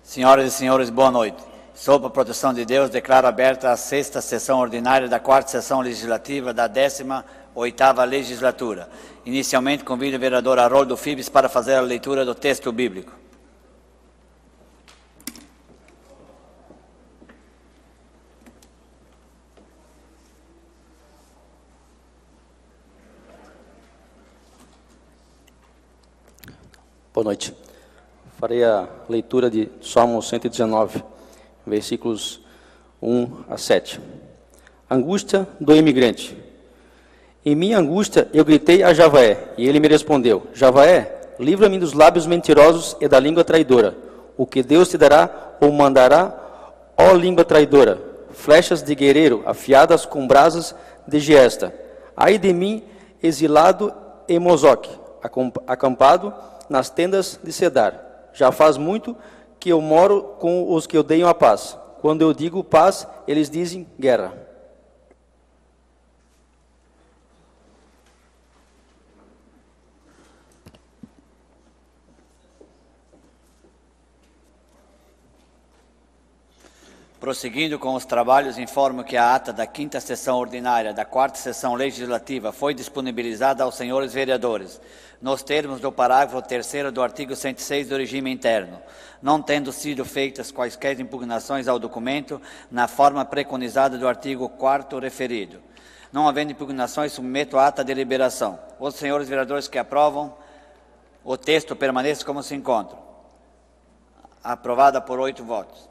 Senhoras e senhores, boa noite. Sob a proteção de Deus, declaro aberta a 6ª sessão ordinária da 4ª sessão legislativa da 18ª legislatura. Inicialmente, convido o vereador Haroldo Fibes para fazer a leitura do texto bíblico. Boa noite. Farei a leitura de Salmo 119, versículos 1 a 7. Angústia do imigrante. Em minha angústia eu gritei a Javaé, e ele me respondeu: Javaé, livra-me dos lábios mentirosos e da língua traidora. O que Deus te dará ou mandará, ó língua traidora? Flechas de guerreiro, afiadas com brasas de giesta. Ai de mim, exilado em Mozoque, acampado nas tendas de Cedar. Já faz muito que eu moro com os que odeiam a paz. Quando eu digo paz, eles dizem guerra. Prosseguindo com os trabalhos, informo que a ata da 5ª sessão ordinária da 4ª sessão legislativa foi disponibilizada aos senhores vereadores, nos termos do parágrafo 3º do artigo 106 do regime interno, não tendo sido feitas quaisquer impugnações ao documento na forma preconizada do artigo 4º referido. Não havendo impugnações, submeto a ata de deliberação. Os senhores vereadores que aprovam, o texto permanece como se encontra. Aprovada por 8 votos.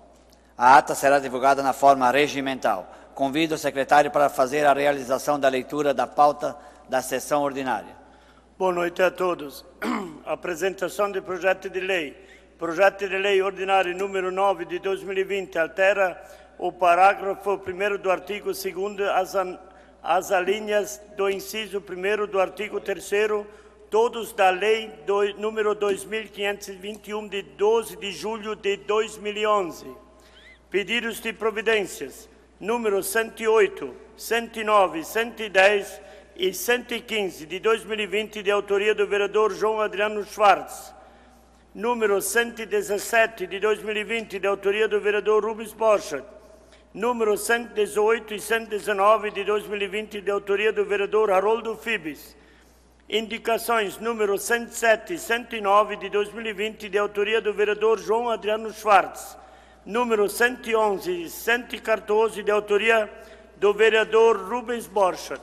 A ata será divulgada na forma regimental. Convido o secretário para fazer a realização da leitura da pauta da sessão ordinária. Boa noite a todos. Apresentação de projeto de lei. Projeto de lei ordinário número 9 de 2020 altera o parágrafo 1º do artigo 2º, as alíneas do inciso 1º do artigo 3º, todos da lei número 2521 de 12 de julho de 2011. Pedidos de providências, número 108, 109, 110 e 115 de 2020, de autoria do vereador João Adriano Schwartz. Número 117 de 2020, de autoria do vereador Rubens Borchardt. Número 118 e 119 de 2020, de autoria do vereador Haroldo Fibes. Indicações número 107 e 109 de 2020, de autoria do vereador João Adriano Schwartz. Número 111 e 114, de autoria do vereador Rubens Borchardt.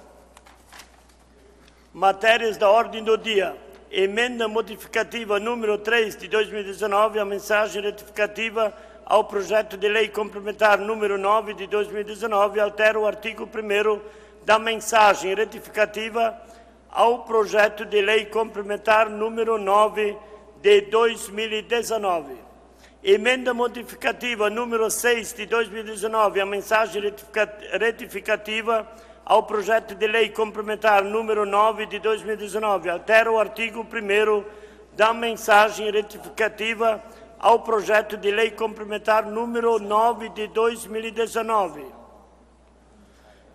Matérias da ordem do dia. Emenda modificativa número 3 de 2019, a mensagem retificativa ao projeto de lei complementar número 9 de 2019, altera o artigo 1º da mensagem retificativa ao projeto de lei complementar número 9 de 2019. Emenda modificativa número 6 de 2019, a mensagem retificativa ao projeto de lei complementar número 9 de 2019, altera o artigo 1º da mensagem retificativa ao projeto de lei complementar número 9 de 2019.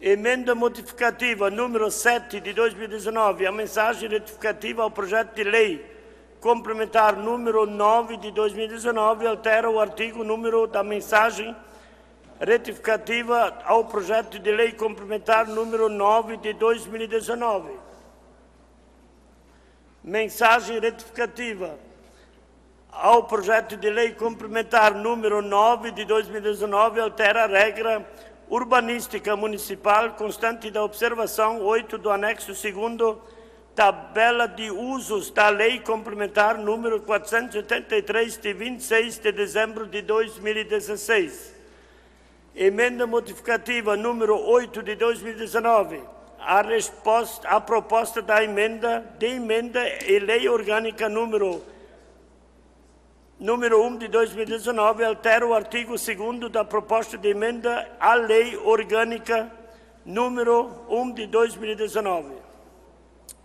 Emenda modificativa número 7 de 2019, a mensagem retificativa ao projeto de lei complementar número 9 de 2019, altera o artigo número da mensagem retificativa ao projeto de lei complementar número 9 de 2019. Mensagem retificativa ao projeto de lei complementar número 9 de 2019, altera a regra urbanística municipal constante da observação 8 do anexo 2º, tabela de usos da lei complementar número 483 de 26 de dezembro de 2016. Emenda modificativa número 8 de 2019, a proposta da emenda e lei orgânica número 1 de 2019, altera o artigo 2º da proposta de emenda à lei orgânica número 1 de 2019.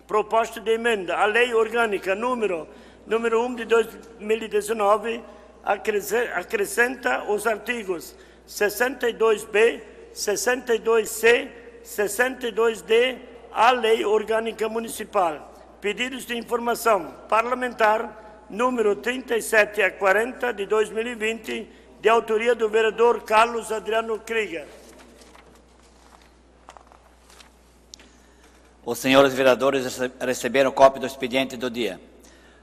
Proposta de emenda à lei orgânica número 1 de 2019, acrescenta os artigos 62B, 62C, 62D à lei orgânica municipal. Pedidos de informação parlamentar número 37 a 40 de 2020, de autoria do vereador Carlos Adriano Krieger. Os senhores vereadores receberam cópia do expediente do dia.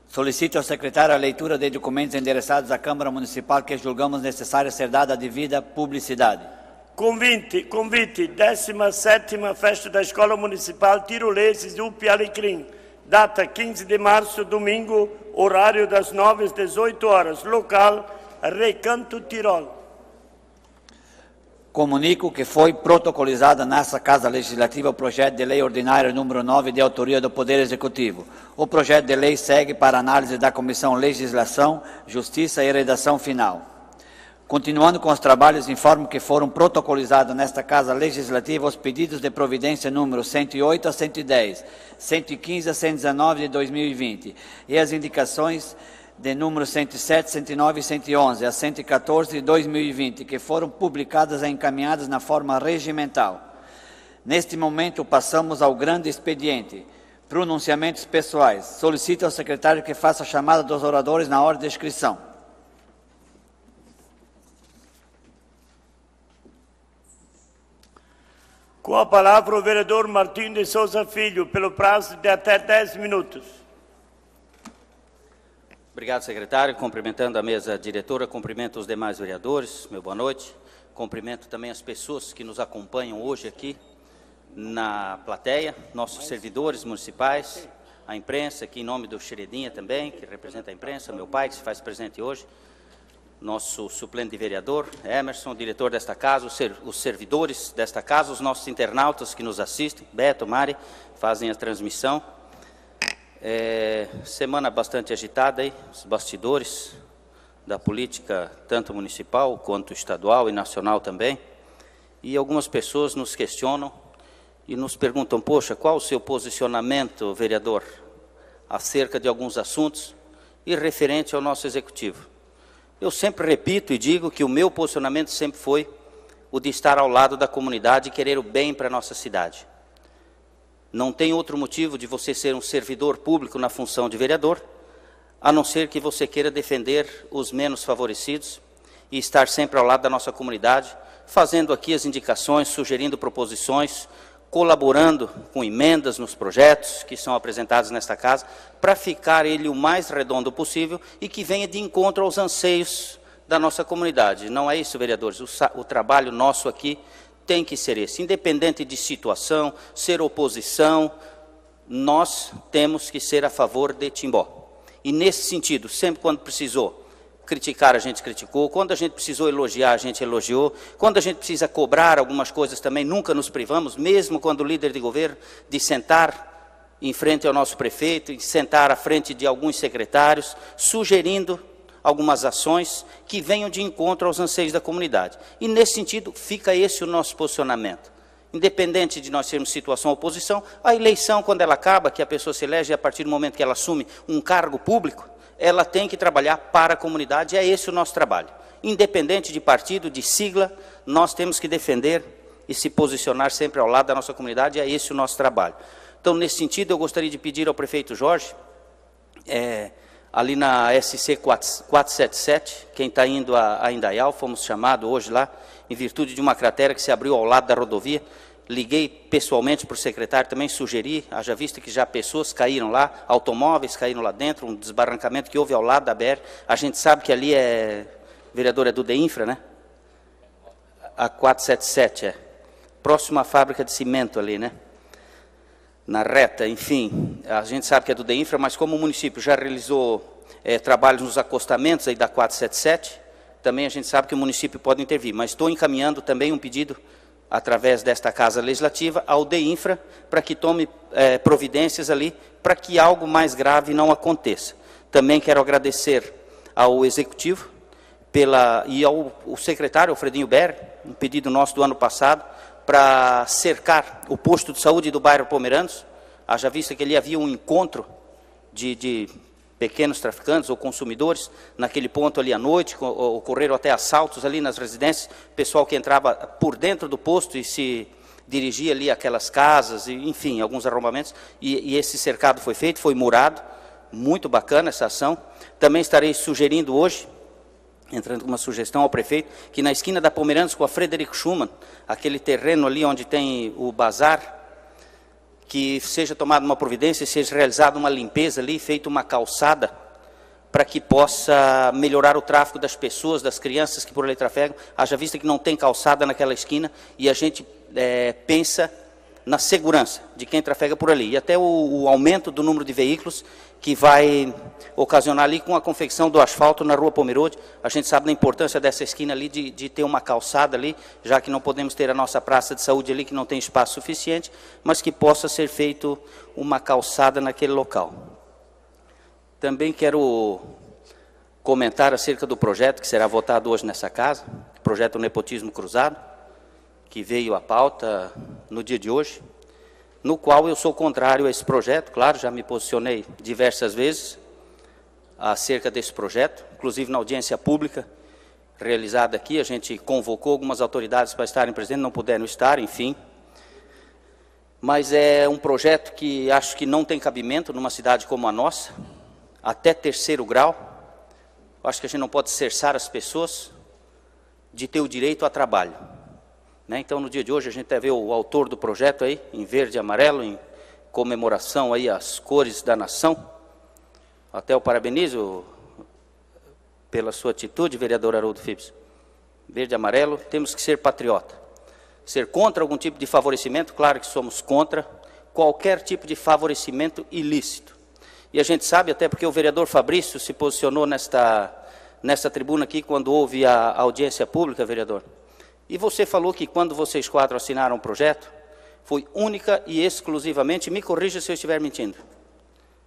Solicito ao secretário a leitura de documentos endereçados à Câmara Municipal que julgamos necessário ser dada a devida publicidade. Convite, 17ª Festa da Escola Municipal Tiroleses UP Alecrim, data 15 de março, domingo, horário das 9 às 18 horas, local Recanto Tirol. Comunico que foi protocolizado nessa Casa Legislativa o projeto de lei ordinário número 9 de autoria do Poder Executivo. O projeto de lei segue para análise da Comissão Legislação, Justiça e Redação Final. Continuando com os trabalhos, informo que foram protocolizados nesta Casa Legislativa os pedidos de providência número 108 a 110, 115 a 119 de 2020 e as indicações de número 107, 109 e 111 a 114 de 2020, que foram publicadas e encaminhadas na forma regimental. Neste momento, passamos ao grande expediente. Pronunciamentos pessoais. Solicito ao secretário que faça a chamada dos oradores na ordem de inscrição. Com a palavra o vereador Martim de Souza Filho, pelo prazo de até 10 minutos. Obrigado, secretário. Cumprimentando a mesa diretora, cumprimento os demais vereadores, meu boa noite. Cumprimento também as pessoas que nos acompanham hoje aqui na plateia, nossos servidores municipais, a imprensa, aqui em nome do Xeredinha também, que representa a imprensa, meu pai, que se faz presente hoje, nosso suplente de vereador, Emerson, diretor desta casa, os servidores desta casa, os nossos internautas que nos assistem, Beto, Mari, fazem a transmissão. Semana bastante agitada aí, os bastidores da política, tanto municipal quanto estadual e nacional também. E algumas pessoas nos questionam e nos perguntam, poxa, qual o seu posicionamento, vereador, acerca de alguns assuntos e referente ao nosso executivo. Eu sempre repito e digo que o meu posicionamento sempre foi o de estar ao lado da comunidade e querer o bem para a nossa cidade. Não tem outro motivo de você ser um servidor público na função de vereador, a não ser que você queira defender os menos favorecidos e estar sempre ao lado da nossa comunidade, fazendo aqui as indicações, sugerindo proposições, colaborando com emendas nos projetos que são apresentados nesta casa, para ficar ele o mais redondo possível e que venha de encontro aos anseios da nossa comunidade. Não é isso, vereadores? O trabalho nosso aqui tem que ser esse. Independente de situação, ser oposição, nós temos que ser a favor de Timbó. E nesse sentido, sempre quando precisou criticar, a gente criticou. Quando a gente precisou elogiar, a gente elogiou. Quando a gente precisa cobrar algumas coisas também, nunca nos privamos, mesmo quando líder de governo, de sentar em frente ao nosso prefeito, e sentar à frente de alguns secretários, sugerindo algumas ações que venham de encontro aos anseios da comunidade. E nesse sentido, fica esse o nosso posicionamento. Independente de nós sermos situação ou oposição, a eleição, quando ela acaba, que a pessoa se elege, a partir do momento que ela assume um cargo público, ela tem que trabalhar para a comunidade, é esse o nosso trabalho. Independente de partido, de sigla, nós temos que defender e se posicionar sempre ao lado da nossa comunidade, é esse o nosso trabalho. Então, nesse sentido, eu gostaria de pedir ao prefeito Jorge, ali na SC 477, quem está indo a Indaial, fomos chamados hoje lá, em virtude de uma cratera que se abriu ao lado da rodovia. Liguei pessoalmente para o secretário, também sugeri, haja vista que já pessoas caíram lá, automóveis caíram lá dentro, um desbarrancamento que houve ao lado da BR. A gente sabe que ali vereador, é do DEINFRA, né? A 477, próximo à fábrica de cimento ali, né? Na reta, enfim, a gente sabe que é do DEINFRA, mas como o município já realizou trabalhos nos acostamentos aí da 477, também a gente sabe que o município pode intervir, mas estou encaminhando também um pedido através desta Casa Legislativa, ao DEINFRA, para que tome providências ali, para que algo mais grave não aconteça. Também quero agradecer ao Executivo e ao secretário, Alfredinho Ber, um pedido nosso do ano passado, para cercar o posto de saúde do bairro Pomeranos, haja vista que ali havia um encontro de pequenos traficantes ou consumidores, naquele ponto ali à noite, ocorreram até assaltos ali nas residências, pessoal que entrava por dentro do posto e se dirigia ali àquelas casas, e, enfim, alguns arrombamentos, e esse cercado foi feito, foi murado, muito bacana essa ação. Também estarei sugerindo hoje, entrando com uma sugestão ao prefeito, que na esquina da Pomerantes com a Frederico Schumann, aquele terreno ali onde tem o bazar, que seja tomada uma providência, seja realizada uma limpeza ali, feita uma calçada, para que possa melhorar o tráfego das pessoas, das crianças que por ali trafegam, haja vista que não tem calçada naquela esquina, e a gente pensa na segurança de quem trafega por ali, e até o aumento do número de veículos que vai ocasionar ali com a confecção do asfalto na Rua Pomerode. A gente sabe da importância dessa esquina ali, de ter uma calçada ali, já que não podemos ter a nossa praça de saúde ali, que não tem espaço suficiente, mas que possa ser feito uma calçada naquele local. Também quero comentar acerca do projeto que será votado hoje nessa casa, projeto Nepotismo Cruzado, que veio à pauta no dia de hoje, no qual eu sou contrário a esse projeto. Claro, já me posicionei diversas vezes acerca desse projeto, inclusive na audiência pública realizada aqui, a gente convocou algumas autoridades para estarem presentes, não puderam estar, enfim. Mas é um projeto que acho que não tem cabimento numa cidade como a nossa, até 3º grau. Acho que a gente não pode cerçar as pessoas de ter o direito a trabalho. Então, no dia de hoje, a gente até vê o autor do projeto aí, em verde e amarelo, em comemoração aí às cores da nação. Até o parabenizo pela sua atitude, vereador Haroldo Phipps. Verde e amarelo, temos que ser patriota. Ser contra algum tipo de favorecimento, claro que somos contra qualquer tipo de favorecimento ilícito. E a gente sabe, até porque o vereador Fabrício se posicionou nesta tribuna aqui, quando houve a audiência pública, vereador. E você falou que quando vocês 4 assinaram o projeto, foi única e exclusivamente, me corrija se eu estiver mentindo,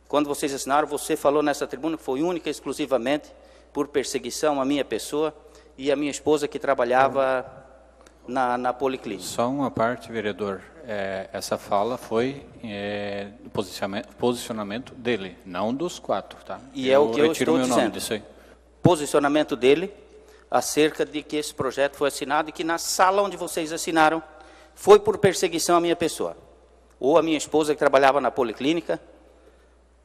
quando vocês assinaram, você falou nessa tribuna que foi única e exclusivamente por perseguição à minha pessoa e à minha esposa que trabalhava na Policlínica. Só uma parte, vereador, essa fala foi posicionamento dele, não dos 4, tá? E é o que eu estou meu dizendo. Nome disso aí. Posicionamento dele acerca de que esse projeto foi assinado e que na sala onde vocês assinaram foi por perseguição à minha pessoa, ou a minha esposa que trabalhava na Policlínica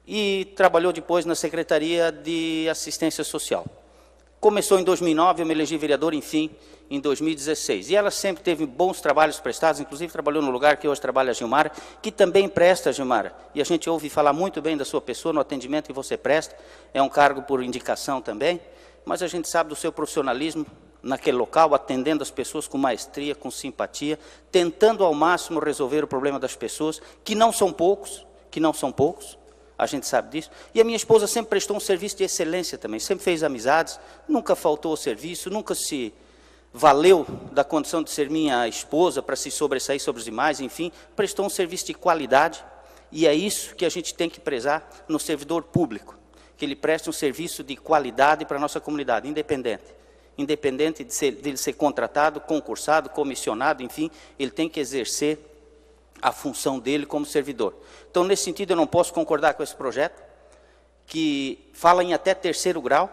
e trabalhou depois na Secretaria de Assistência Social. Começou em 2009, eu me elegi vereador, enfim, em 2016. E ela sempre teve bons trabalhos prestados, inclusive trabalhou no lugar que hoje trabalha a Gilmara, que também presta, Gilmara. E a gente ouve falar muito bem da sua pessoa, no atendimento que você presta, é um cargo por indicação também, mas a gente sabe do seu profissionalismo naquele local, atendendo as pessoas com maestria, com simpatia, tentando ao máximo resolver o problema das pessoas, que não são poucos, a gente sabe disso. E a minha esposa sempre prestou um serviço de excelência também, sempre fez amizades, nunca faltou ao serviço, nunca se valeu da condição de ser minha esposa para se sobressair sobre os demais, enfim, prestou um serviço de qualidade, e é isso que a gente tem que prezar no servidor público, que ele preste um serviço de qualidade para a nossa comunidade, independente de ele ser contratado, concursado, comissionado, enfim, ele tem que exercer a função dele como servidor. Então, nesse sentido, eu não posso concordar com esse projeto, que fala em até 3º grau,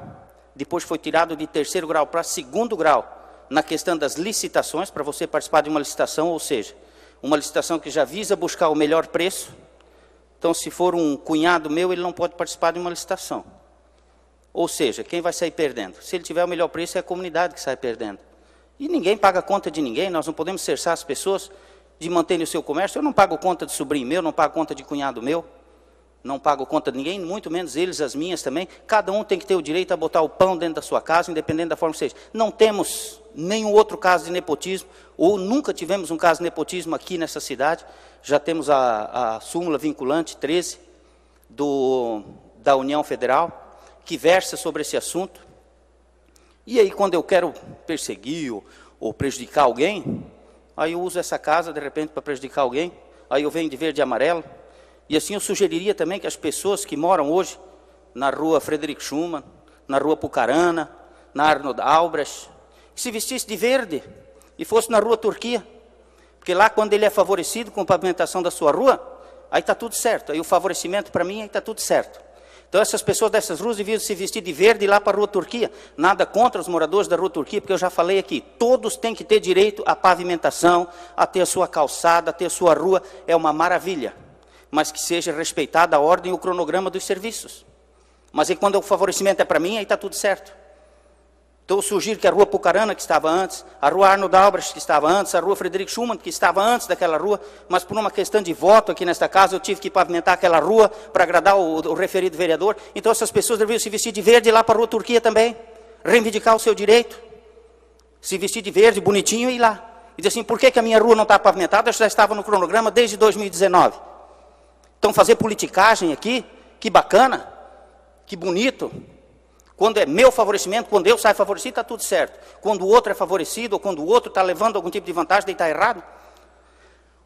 depois foi tirado de 3º grau para 2º grau, na questão das licitações, para você participar de uma licitação, ou seja, uma licitação que já visa buscar o melhor preço. Então, se for um cunhado meu, ele não pode participar de uma licitação. Ou seja, quem vai sair perdendo? Se ele tiver o melhor preço, é a comunidade que sai perdendo. E ninguém paga conta de ninguém, nós não podemos cerçar as pessoas de manterem o seu comércio. Eu não pago conta de sobrinho meu, não pago conta de cunhado meu, não pago conta de ninguém, muito menos eles, as minhas também. Cada um tem que ter o direito a botar o pão dentro da sua casa, independente da forma que seja. Não temos nenhum outro caso de nepotismo, ou nunca tivemos um caso de nepotismo aqui nessa cidade. Já temos a súmula vinculante 13 da União Federal, que versa sobre esse assunto. E aí, quando eu quero perseguir ou prejudicar alguém, aí eu uso essa casa, de repente, para prejudicar alguém, aí eu venho de verde e amarelo. E assim eu sugeriria também que as pessoas que moram hoje na rua Frederico Schumann, na rua Pucarana, na Arnold Albrecht, que se vestisse de verde e fosse na rua Turquia. Porque lá, quando ele é favorecido com a pavimentação da sua rua, aí está tudo certo. Aí o favorecimento, para mim, aí está tudo certo. Então, essas pessoas dessas ruas deviam se vestir de verde e ir lá para a rua Turquia. Nada contra os moradores da rua Turquia, porque eu já falei aqui, todos têm que ter direito à pavimentação, a ter a sua calçada, a ter a sua rua, é uma maravilha. Mas que seja respeitada a ordem e o cronograma dos serviços. Mas aí quando o favorecimento é para mim, aí está tudo certo. Então eu sugiro que a rua Pucarana, que estava antes, a rua Arnold Albrecht, que estava antes, a rua Frederico Schumann, que estava antes daquela rua, mas por uma questão de voto aqui nesta casa, eu tive que pavimentar aquela rua para agradar o referido vereador. Então essas pessoas deveriam se vestir de verde e ir lá para a rua Turquia também, reivindicar o seu direito, se vestir de verde, bonitinho e ir lá. E dizer assim, por que a minha rua não está pavimentada? Eu já estava no cronograma desde 2019. Então fazer politicagem aqui, que bacana, que bonito. Quando é meu favorecimento, quando eu saio favorecido, está tudo certo. Quando o outro é favorecido, ou quando o outro está levando algum tipo de vantagem, daí está errado.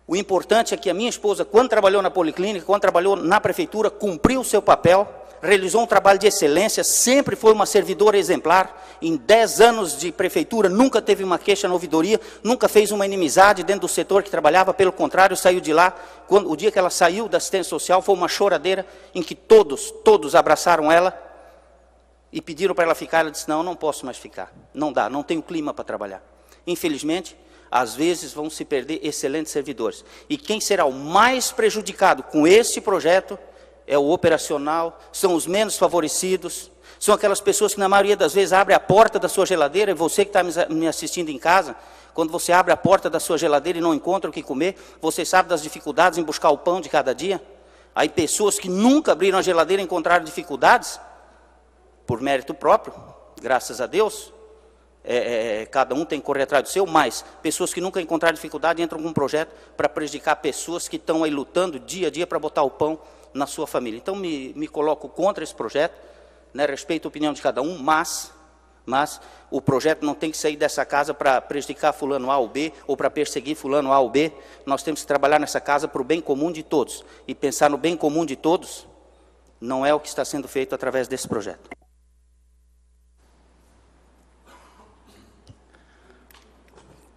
O importante é que a minha esposa, quando trabalhou na Policlínica, quando trabalhou na prefeitura, cumpriu o seu papel, realizou um trabalho de excelência, sempre foi uma servidora exemplar. Em 10 anos de prefeitura, nunca teve uma queixa na ouvidoria, nunca fez uma inimizade dentro do setor que trabalhava, pelo contrário, saiu de lá. O dia que ela saiu da assistência social, foi uma choradeira em que todos abraçaram ela, e pediram para ela ficar, ela disse, não, não posso mais ficar, não dá, não tenho clima para trabalhar. Infelizmente, às vezes vão se perder excelentes servidores. E quem será o mais prejudicado com este projeto é o operacional, são os menos favorecidos, são aquelas pessoas que na maioria das vezes abrem a porta da sua geladeira, e você que está me assistindo em casa, quando você abre a porta da sua geladeira e não encontra o que comer, você sabe das dificuldades em buscar o pão de cada dia? Aí pessoas que nunca abriram a geladeira encontraram dificuldades, por mérito próprio, graças a Deus, cada um tem que correr atrás do seu, mas pessoas que nunca encontraram dificuldade entram com um projeto para prejudicar pessoas que estão aí lutando dia a dia para botar o pão na sua família. Então me coloco contra esse projeto, né, respeito a opinião de cada um, mas o projeto não tem que sair dessa casa para prejudicar fulano A ou B, ou para perseguir fulano A ou B. Nós temos que trabalhar nessa casa para o bem comum de todos, e pensar no bem comum de todos não é o que está sendo feito através desse projeto.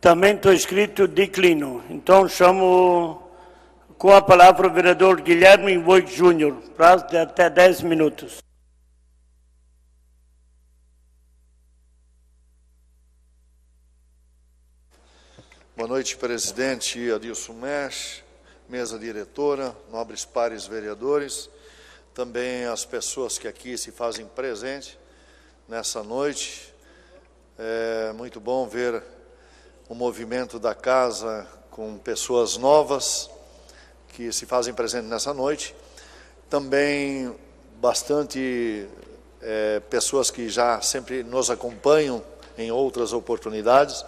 Também estou escrito declino. Então chamo com a palavra o vereador Guilherme Voigt Júnior, prazo de até 10 minutos. Boa noite, presidente Adilson Mesh, mesa diretora, nobres pares vereadores, também as pessoas que aqui se fazem presente nessa noite. É muito bom ver o movimento da casa com pessoas novas que se fazem presente nessa noite. Também bastante pessoas que já sempre nos acompanham em outras oportunidades,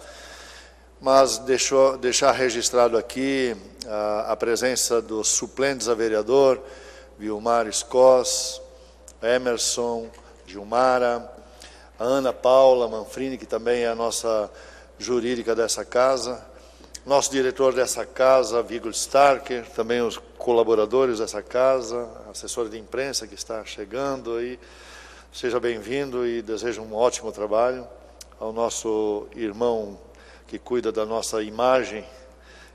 mas deixar registrado aqui a presença dos suplentes a vereador, Vilmar Scos, Emerson, Gilmara, a Ana Paula Manfrini, que também é a nossa jurídica dessa casa, nosso diretor dessa casa, Viggo Starker, também os colaboradores dessa casa, assessor de imprensa que está chegando aí, seja bem-vindo e desejo um ótimo trabalho. Ao nosso irmão que cuida da nossa imagem,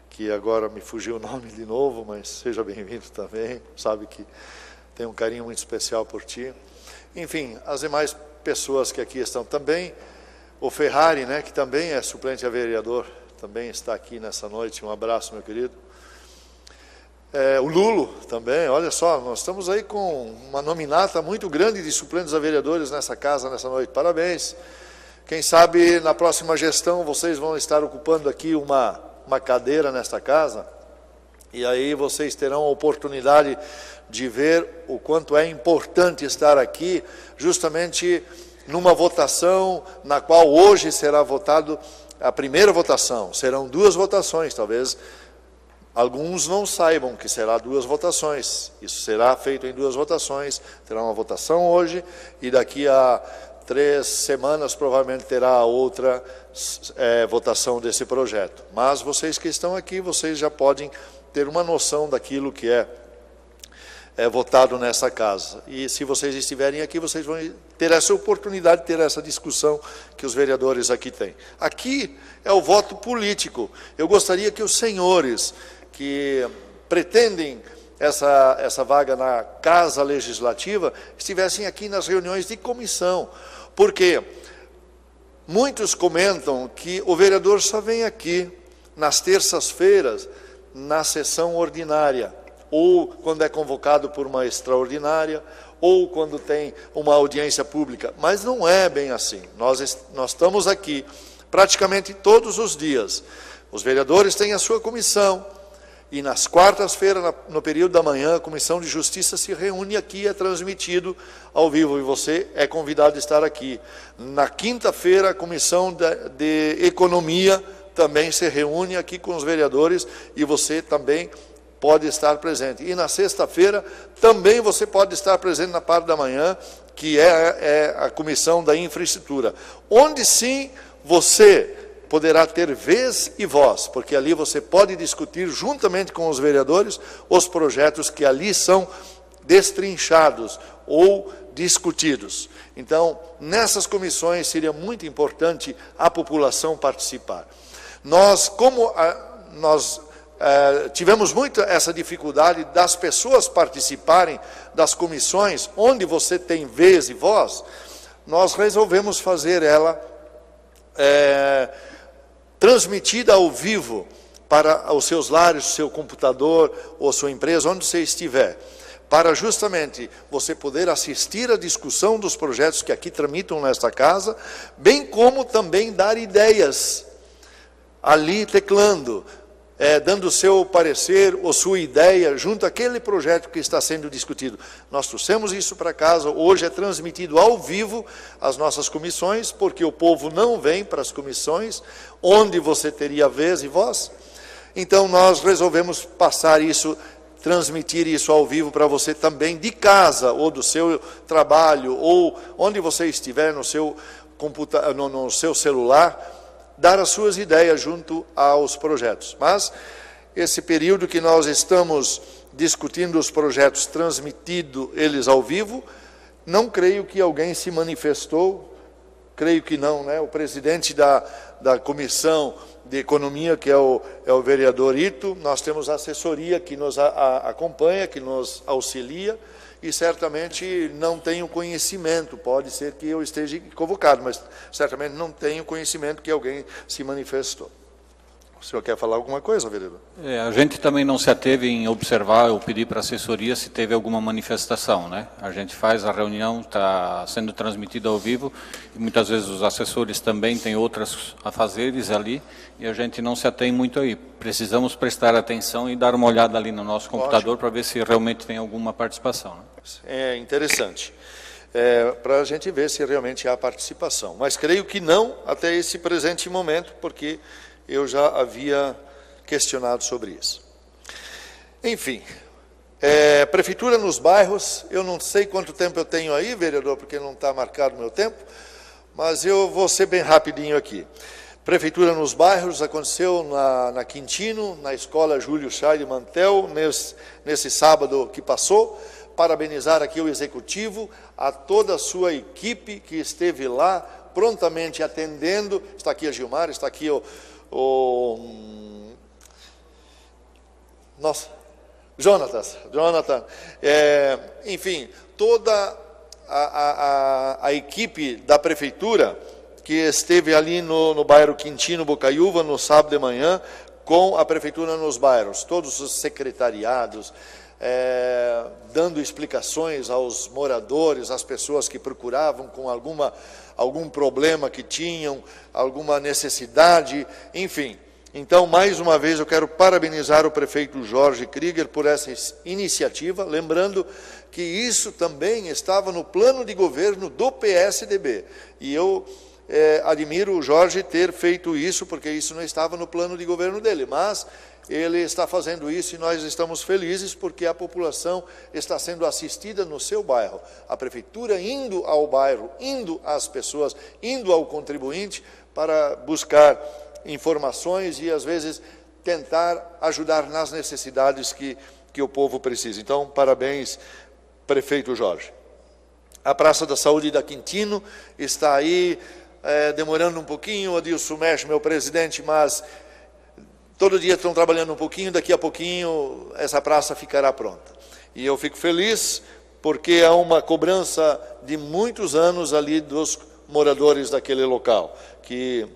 que agora me fugiu o nome de novo, mas seja bem-vindo também, sabe que tem um carinho muito especial por ti. Enfim, as demais pessoas que aqui estão também, o Ferrari, né, que também é suplente a vereador, também está aqui nessa noite. Um abraço, meu querido. O Lulo também, olha só, nós estamos aí com uma nominata muito grande de suplentes a vereadores nessa casa, nessa noite. Parabéns. Quem sabe na próxima gestão vocês vão estar ocupando aqui uma cadeira nesta casa, e aí vocês terão a oportunidade de ver o quanto é importante estar aqui, justamente numa votação na qual hoje será votado a primeira votação. Serão 2 votações, talvez alguns não saibam que será 2 votações. Isso será feito em 2 votações, terá uma votação hoje e daqui a 3 semanas provavelmente terá a outra votação desse projeto. Mas vocês que estão aqui, vocês já podem ter uma noção daquilo que é votado nessa casa. E se vocês estiverem aqui, vocês vão ter essa oportunidade de ter essa discussão que os vereadores aqui têm. Aqui é o voto político. Eu gostaria que os senhores que pretendem essa vaga na Casa Legislativa estivessem aqui nas reuniões de comissão, porque muitos comentam que o vereador só vem aqui nas terças-feiras, na sessão ordinária. ou quando é convocado por uma extraordinária, ou quando tem uma audiência pública. Mas não é bem assim. Nós estamos aqui praticamente todos os dias. Os vereadores têm a sua comissão, e nas quartas-feiras, no período da manhã, a Comissão de Justiça se reúne aqui, é transmitido ao vivo, e você é convidado a estar aqui. Na quinta-feira, a Comissão de Economia também se reúne aqui com os vereadores, e você também pode estar presente. E na sexta-feira, também você pode estar presente na parte da manhã, que é a Comissão da Infraestrutura, onde sim você poderá ter vez e voz, porque ali você pode discutir juntamente com os vereadores os projetos que ali são destrinchados ou discutidos. Então, nessas comissões seria muito importante a população participar. Nós tivemos muito essa dificuldade das pessoas participarem das comissões, onde você tem vez e voz, nós resolvemos fazer ela transmitida ao vivo para os seus lares, o seu computador ou sua empresa, onde você estiver, para justamente você poder assistir à discussão dos projetos que aqui tramitam nesta casa, bem como também dar ideias, ali teclando, dando o seu parecer ou sua ideia junto àquele projeto que está sendo discutido. Nós trouxemos isso para casa, hoje é transmitido ao vivo as nossas comissões, porque o povo não vem para as comissões, onde você teria vez e voz. Então nós resolvemos passar isso, transmitir isso ao vivo para você também de casa, ou do seu trabalho, ou onde você estiver no seu computador, no seu celular, dar as suas ideias junto aos projetos. Mas esse período que nós estamos discutindo os projetos, transmitindo eles ao vivo, não creio que alguém se manifestou, creio que não, né? O presidente da Comissão de Economia, que é o vereador Ito, nós temos a assessoria que nos acompanha, que nos auxilia, e certamente não tenho conhecimento, pode ser que eu esteja equivocado, mas certamente não tenho conhecimento que alguém se manifestou. O senhor quer falar alguma coisa, vereador? A gente também não se ateve em observar ou pedir para a assessoria se teve alguma manifestação, né? A gente faz a reunião, está sendo transmitida ao vivo, e muitas vezes os assessores também têm outras afazeres ali, e a gente não se atém muito aí. Precisamos prestar atenção e dar uma olhada ali no nosso computador para ver se realmente tem alguma participação, né? É interessante, para a gente ver se realmente há participação. Mas creio que não até esse presente momento, porque eu já havia questionado sobre isso. Enfim, prefeitura nos bairros, eu não sei quanto tempo eu tenho aí, vereador, porque não está marcado o meu tempo, mas eu vou ser bem rapidinho aqui. Prefeitura nos bairros aconteceu na Quintino, na escola Júlio Chaile Mantel, nesse sábado que passou. Parabenizar aqui o executivo, a toda a sua equipe que esteve lá, prontamente atendendo. Está aqui a Gilmar, está aqui Jonathan, enfim, toda a equipe da prefeitura que esteve ali no bairro Quintino Bocaiúva no sábado de manhã, com a prefeitura nos bairros, todos os secretariados, dando explicações aos moradores, às pessoas que procuravam com algum problema que tinham, alguma necessidade, enfim. Então, mais uma vez, eu quero parabenizar o prefeito Jorge Krieger por essa iniciativa, lembrando que isso também estava no plano de governo do PSDB. E eu admiro o Jorge ter feito isso, porque isso não estava no plano de governo dele, mas ele está fazendo isso e nós estamos felizes porque a população está sendo assistida no seu bairro. A prefeitura indo ao bairro, indo às pessoas, indo ao contribuinte para buscar informações e, às vezes, tentar ajudar nas necessidades que o povo precisa. Então, parabéns, prefeito Jorge. A Praça da Saúde da Quintino está aí, demorando um pouquinho, o Adilson Mesh, meu presidente, mas todo dia estão trabalhando um pouquinho, daqui a pouquinho essa praça ficará pronta. E eu fico feliz porque é uma cobrança de muitos anos ali dos moradores daquele local, que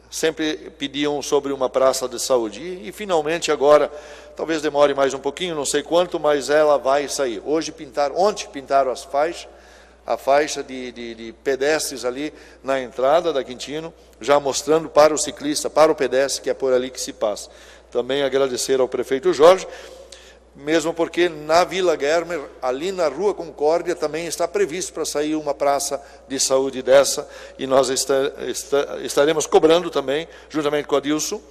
sempre pediam sobre uma praça de saúde. E finalmente agora talvez demore mais um pouquinho, não sei quanto, mas ela vai sair. Ontem pintaram a faixa de pedestres ali na entrada da Quintino, já mostrando para o ciclista, para o pedestre, que é por ali que se passa. Também agradecer ao prefeito Jorge, mesmo porque na Vila Germer, ali na Rua Concórdia, também está previsto para sair uma praça de saúde dessa, e nós estaremos cobrando também, juntamente com o Adilson,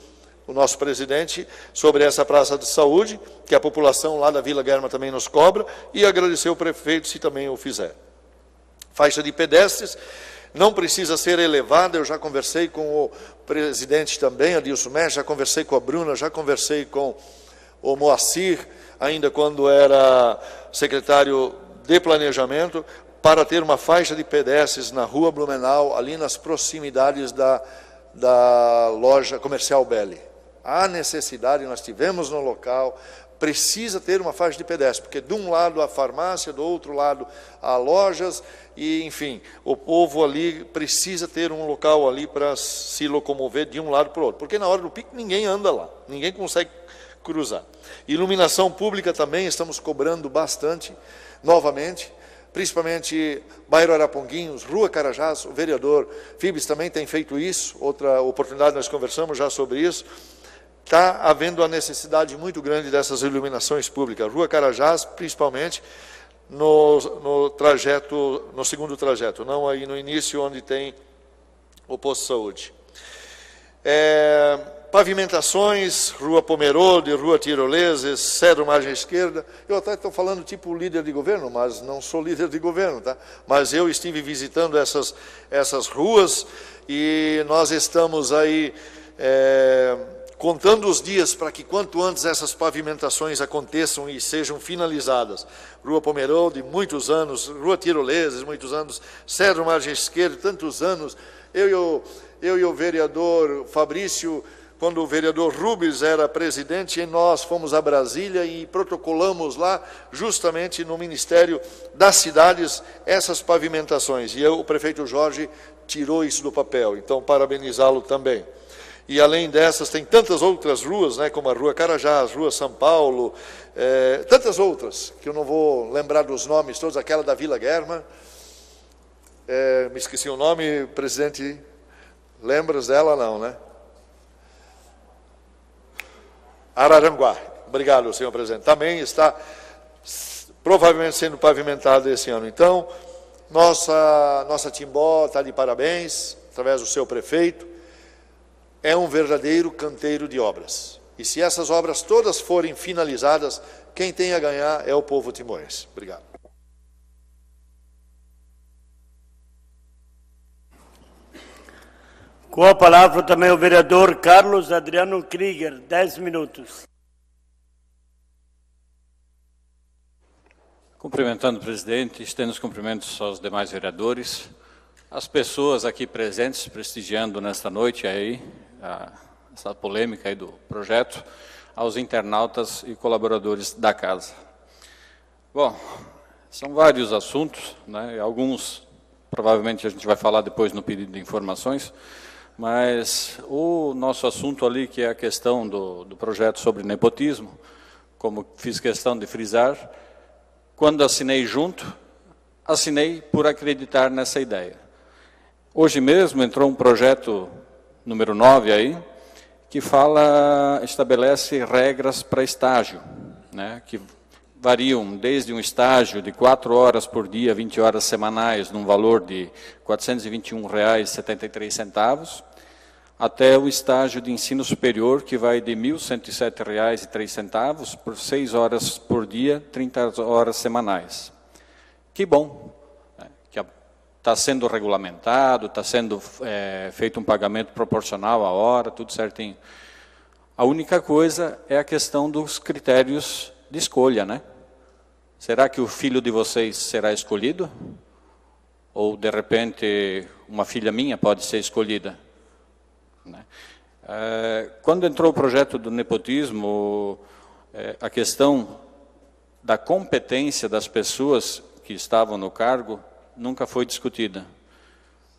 o nosso presidente, sobre essa praça de saúde, que a população lá da Vila Germer também nos cobra, e agradecer ao prefeito se também o fizer. Faixa de pedestres, não precisa ser elevada, eu já conversei com o presidente também, Adilson Mestre, já conversei com a Bruna, já conversei com o Moacir, ainda quando era secretário de planejamento, para ter uma faixa de pedestres na Rua Blumenau, ali nas proximidades da loja comercial Belli. Há necessidade, nós tivemos no local, precisa ter uma faixa de pedestre, porque de um lado a farmácia, do outro lado há lojas, e enfim, o povo ali precisa ter um local ali para se locomover de um lado para o outro, porque na hora do pico ninguém anda lá, ninguém consegue cruzar. Iluminação pública também estamos cobrando bastante, novamente, principalmente bairro Araponguinhos, Rua Carajás, o vereador Fibes também tem feito isso, outra oportunidade nós conversamos já sobre isso. Está havendo a necessidade muito grande dessas iluminações públicas. Rua Carajás, principalmente, no trajeto, no segundo trajeto, não aí no início, onde tem o posto de saúde. Pavimentações, Rua Pomerode, Rua Tiroleses, Cedro Margem Esquerda. Eu até estou falando tipo líder de governo, mas não sou líder de governo, tá? Mas eu estive visitando essas ruas e nós estamos aí contando os dias para que quanto antes essas pavimentações aconteçam e sejam finalizadas. Rua Pomerode, muitos anos, Rua Tiroleses, muitos anos, Cedro Margem Esquerda, tantos anos. Eu e o vereador Fabrício, quando o vereador Rubens era presidente, e nós fomos a Brasília e protocolamos lá, justamente no Ministério das Cidades, essas pavimentações. E o prefeito Jorge tirou isso do papel, então parabenizá-lo também. E além dessas, tem tantas outras ruas, né, como a Rua Carajás, Rua São Paulo, tantas outras, que eu não vou lembrar dos nomes todos, aquela da Vila Germer, me esqueci o nome, presidente, lembras dela não, né? Araranguá, obrigado, senhor presidente, também está provavelmente sendo pavimentada esse ano. Então, nossa Timbó está de parabéns, através do seu prefeito, é um verdadeiro canteiro de obras. E se essas obras todas forem finalizadas, quem tem a ganhar é o povo timorense. Obrigado. Com a palavra também o vereador Carlos Adriano Krieger, 10 minutos. Cumprimentando o presidente, estendo os cumprimentos aos demais vereadores, as pessoas aqui presentes, prestigiando nesta noite aí, essa polêmica aí do projeto, aos internautas e colaboradores da casa. Bom, são vários assuntos, né? Alguns provavelmente a gente vai falar depois no pedido de informações, mas o nosso assunto ali, que é a questão do projeto sobre nepotismo, como fiz questão de frisar, quando assinei junto, assinei por acreditar nessa ideia. Hoje mesmo entrou um projeto número 9 aí, que estabelece regras para estágio, né, que variam desde um estágio de 4 horas por dia, 20 horas semanais, num valor de R$ 421,73, até o estágio de ensino superior, que vai de R$ 1.107,03 por 6 horas por dia, 30 horas semanais. Que bom, né, que está sendo regulamentado, está sendo feito um pagamento proporcional à hora, tudo certinho. A única coisa é a questão dos critérios de escolha, né? Será que o filho de vocês será escolhido? Ou, de repente, uma filha minha pode ser escolhida? Né? Quando entrou o projeto do nepotismo, a questão da competência das pessoas que estavam no cargo nunca foi discutida.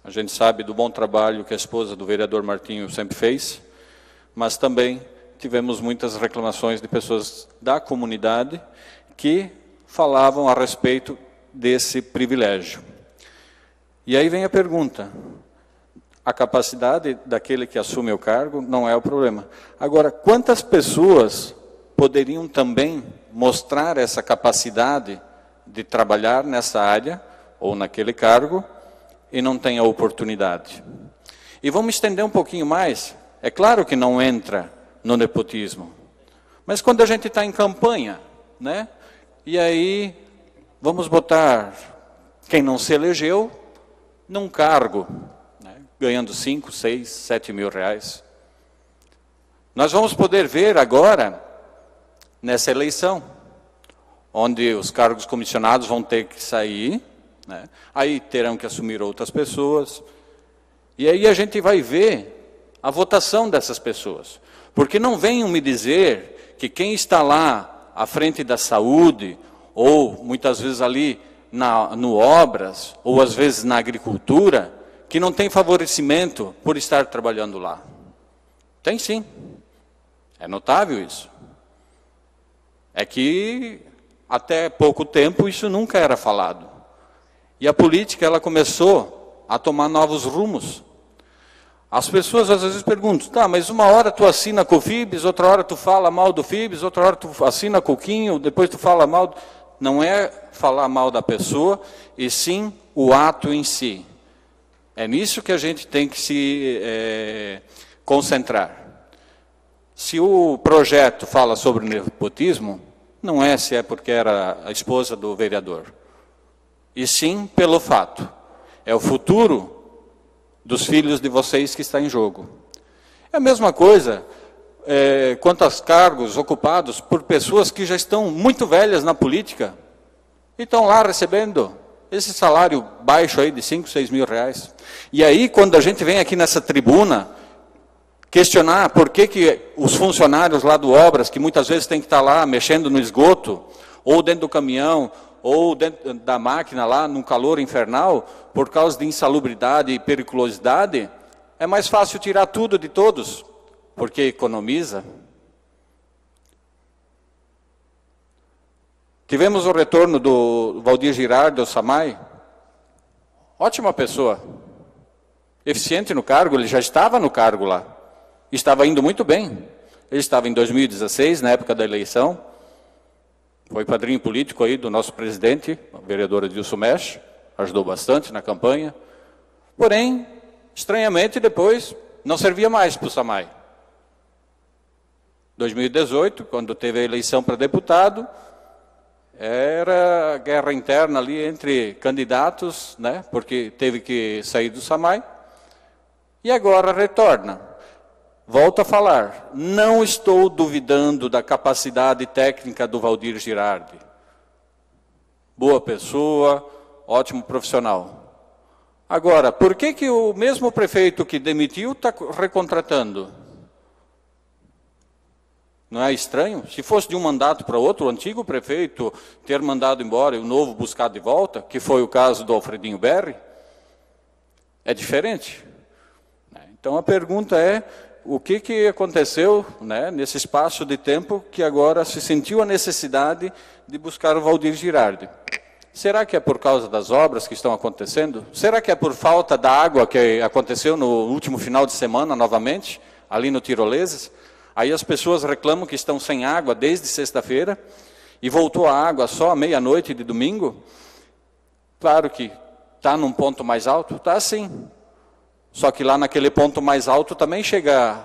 A gente sabe do bom trabalho que a esposa do vereador Martinho sempre fez, mas também tivemos muitas reclamações de pessoas da comunidade que falavam a respeito desse privilégio. E aí vem a pergunta: a capacidade daquele que assume o cargo não é o problema. Agora, quantas pessoas poderiam também mostrar essa capacidade de trabalhar nessa área ou naquele cargo e não tem a oportunidade? E vamos estender um pouquinho mais. É claro que não entra no nepotismo, mas quando a gente está em campanha, né? E aí vamos botar quem não se elegeu num cargo, né? Ganhando 5, 6, 7 mil reais. Nós vamos poder ver agora, nessa eleição, onde os cargos comissionados vão ter que sair, né? Aí terão que assumir outras pessoas, e aí a gente vai ver a votação dessas pessoas. Porque não venham me dizer que quem está lá à frente da saúde, ou muitas vezes ali no obras, ou às vezes na agricultura, que não tem favorecimento por estar trabalhando lá. Tem sim. É notável isso. É que até pouco tempo isso nunca era falado. E a política ela começou a tomar novos rumos. As pessoas às vezes perguntam: tá, mas uma hora tu assina com o FIBS, outra hora tu fala mal do FIBS, outra hora tu assina com o Quinho, depois tu fala mal. Não é falar mal da pessoa, e sim o ato em si. É nisso que a gente tem que se concentrar. Se o projeto fala sobre nepotismo, não é se é porque era a esposa do vereador, e sim pelo fato. É o futuro dos filhos de vocês que está em jogo. É a mesma coisa quanto aos cargos ocupados por pessoas que já estão muito velhas na política e estão lá recebendo esse salário baixo aí de 5, 6 mil reais. E aí, quando a gente vem aqui nessa tribuna questionar por que os funcionários lá do Obras, que muitas vezes tem que estar lá mexendo no esgoto, ou dentro do caminhão, ou dentro da máquina lá, num calor infernal, por causa de insalubridade e periculosidade, é mais fácil tirar tudo de todos, porque economiza. Tivemos o retorno do Valdir Girardi, do SAMAI. Ótima pessoa. Eficiente no cargo, ele já estava no cargo lá. Estava indo muito bem. Ele estava em 2016, na época da eleição. Foi padrinho político aí do nosso presidente, o vereador Adilson Mesh, ajudou bastante na campanha. Porém, estranhamente, depois não servia mais para o SAMAI. 2018, quando teve a eleição para deputado, era guerra interna ali entre candidatos, né? Porque teve que sair do SAMAI. E agora retorna. Volto a falar, não estou duvidando da capacidade técnica do Valdir Girardi. Boa pessoa, ótimo profissional. Agora, por que o mesmo prefeito que demitiu está recontratando? Não é estranho? Se fosse de um mandato para outro, o antigo prefeito ter mandado embora e o novo buscar de volta, que foi o caso do Alfredinho Berri, é diferente. Então a pergunta é, o que aconteceu, né, nesse espaço de tempo que agora se sentiu a necessidade de buscar o Valdir Girardi? Será que é por causa das obras que estão acontecendo? Será que é por falta da água que aconteceu no último final de semana novamente, ali no Tiroleses? Aí as pessoas reclamam que estão sem água desde sexta-feira e voltou a água só à meia-noite de domingo? Claro que está num ponto mais alto, está sim. Só que lá naquele ponto mais alto também chega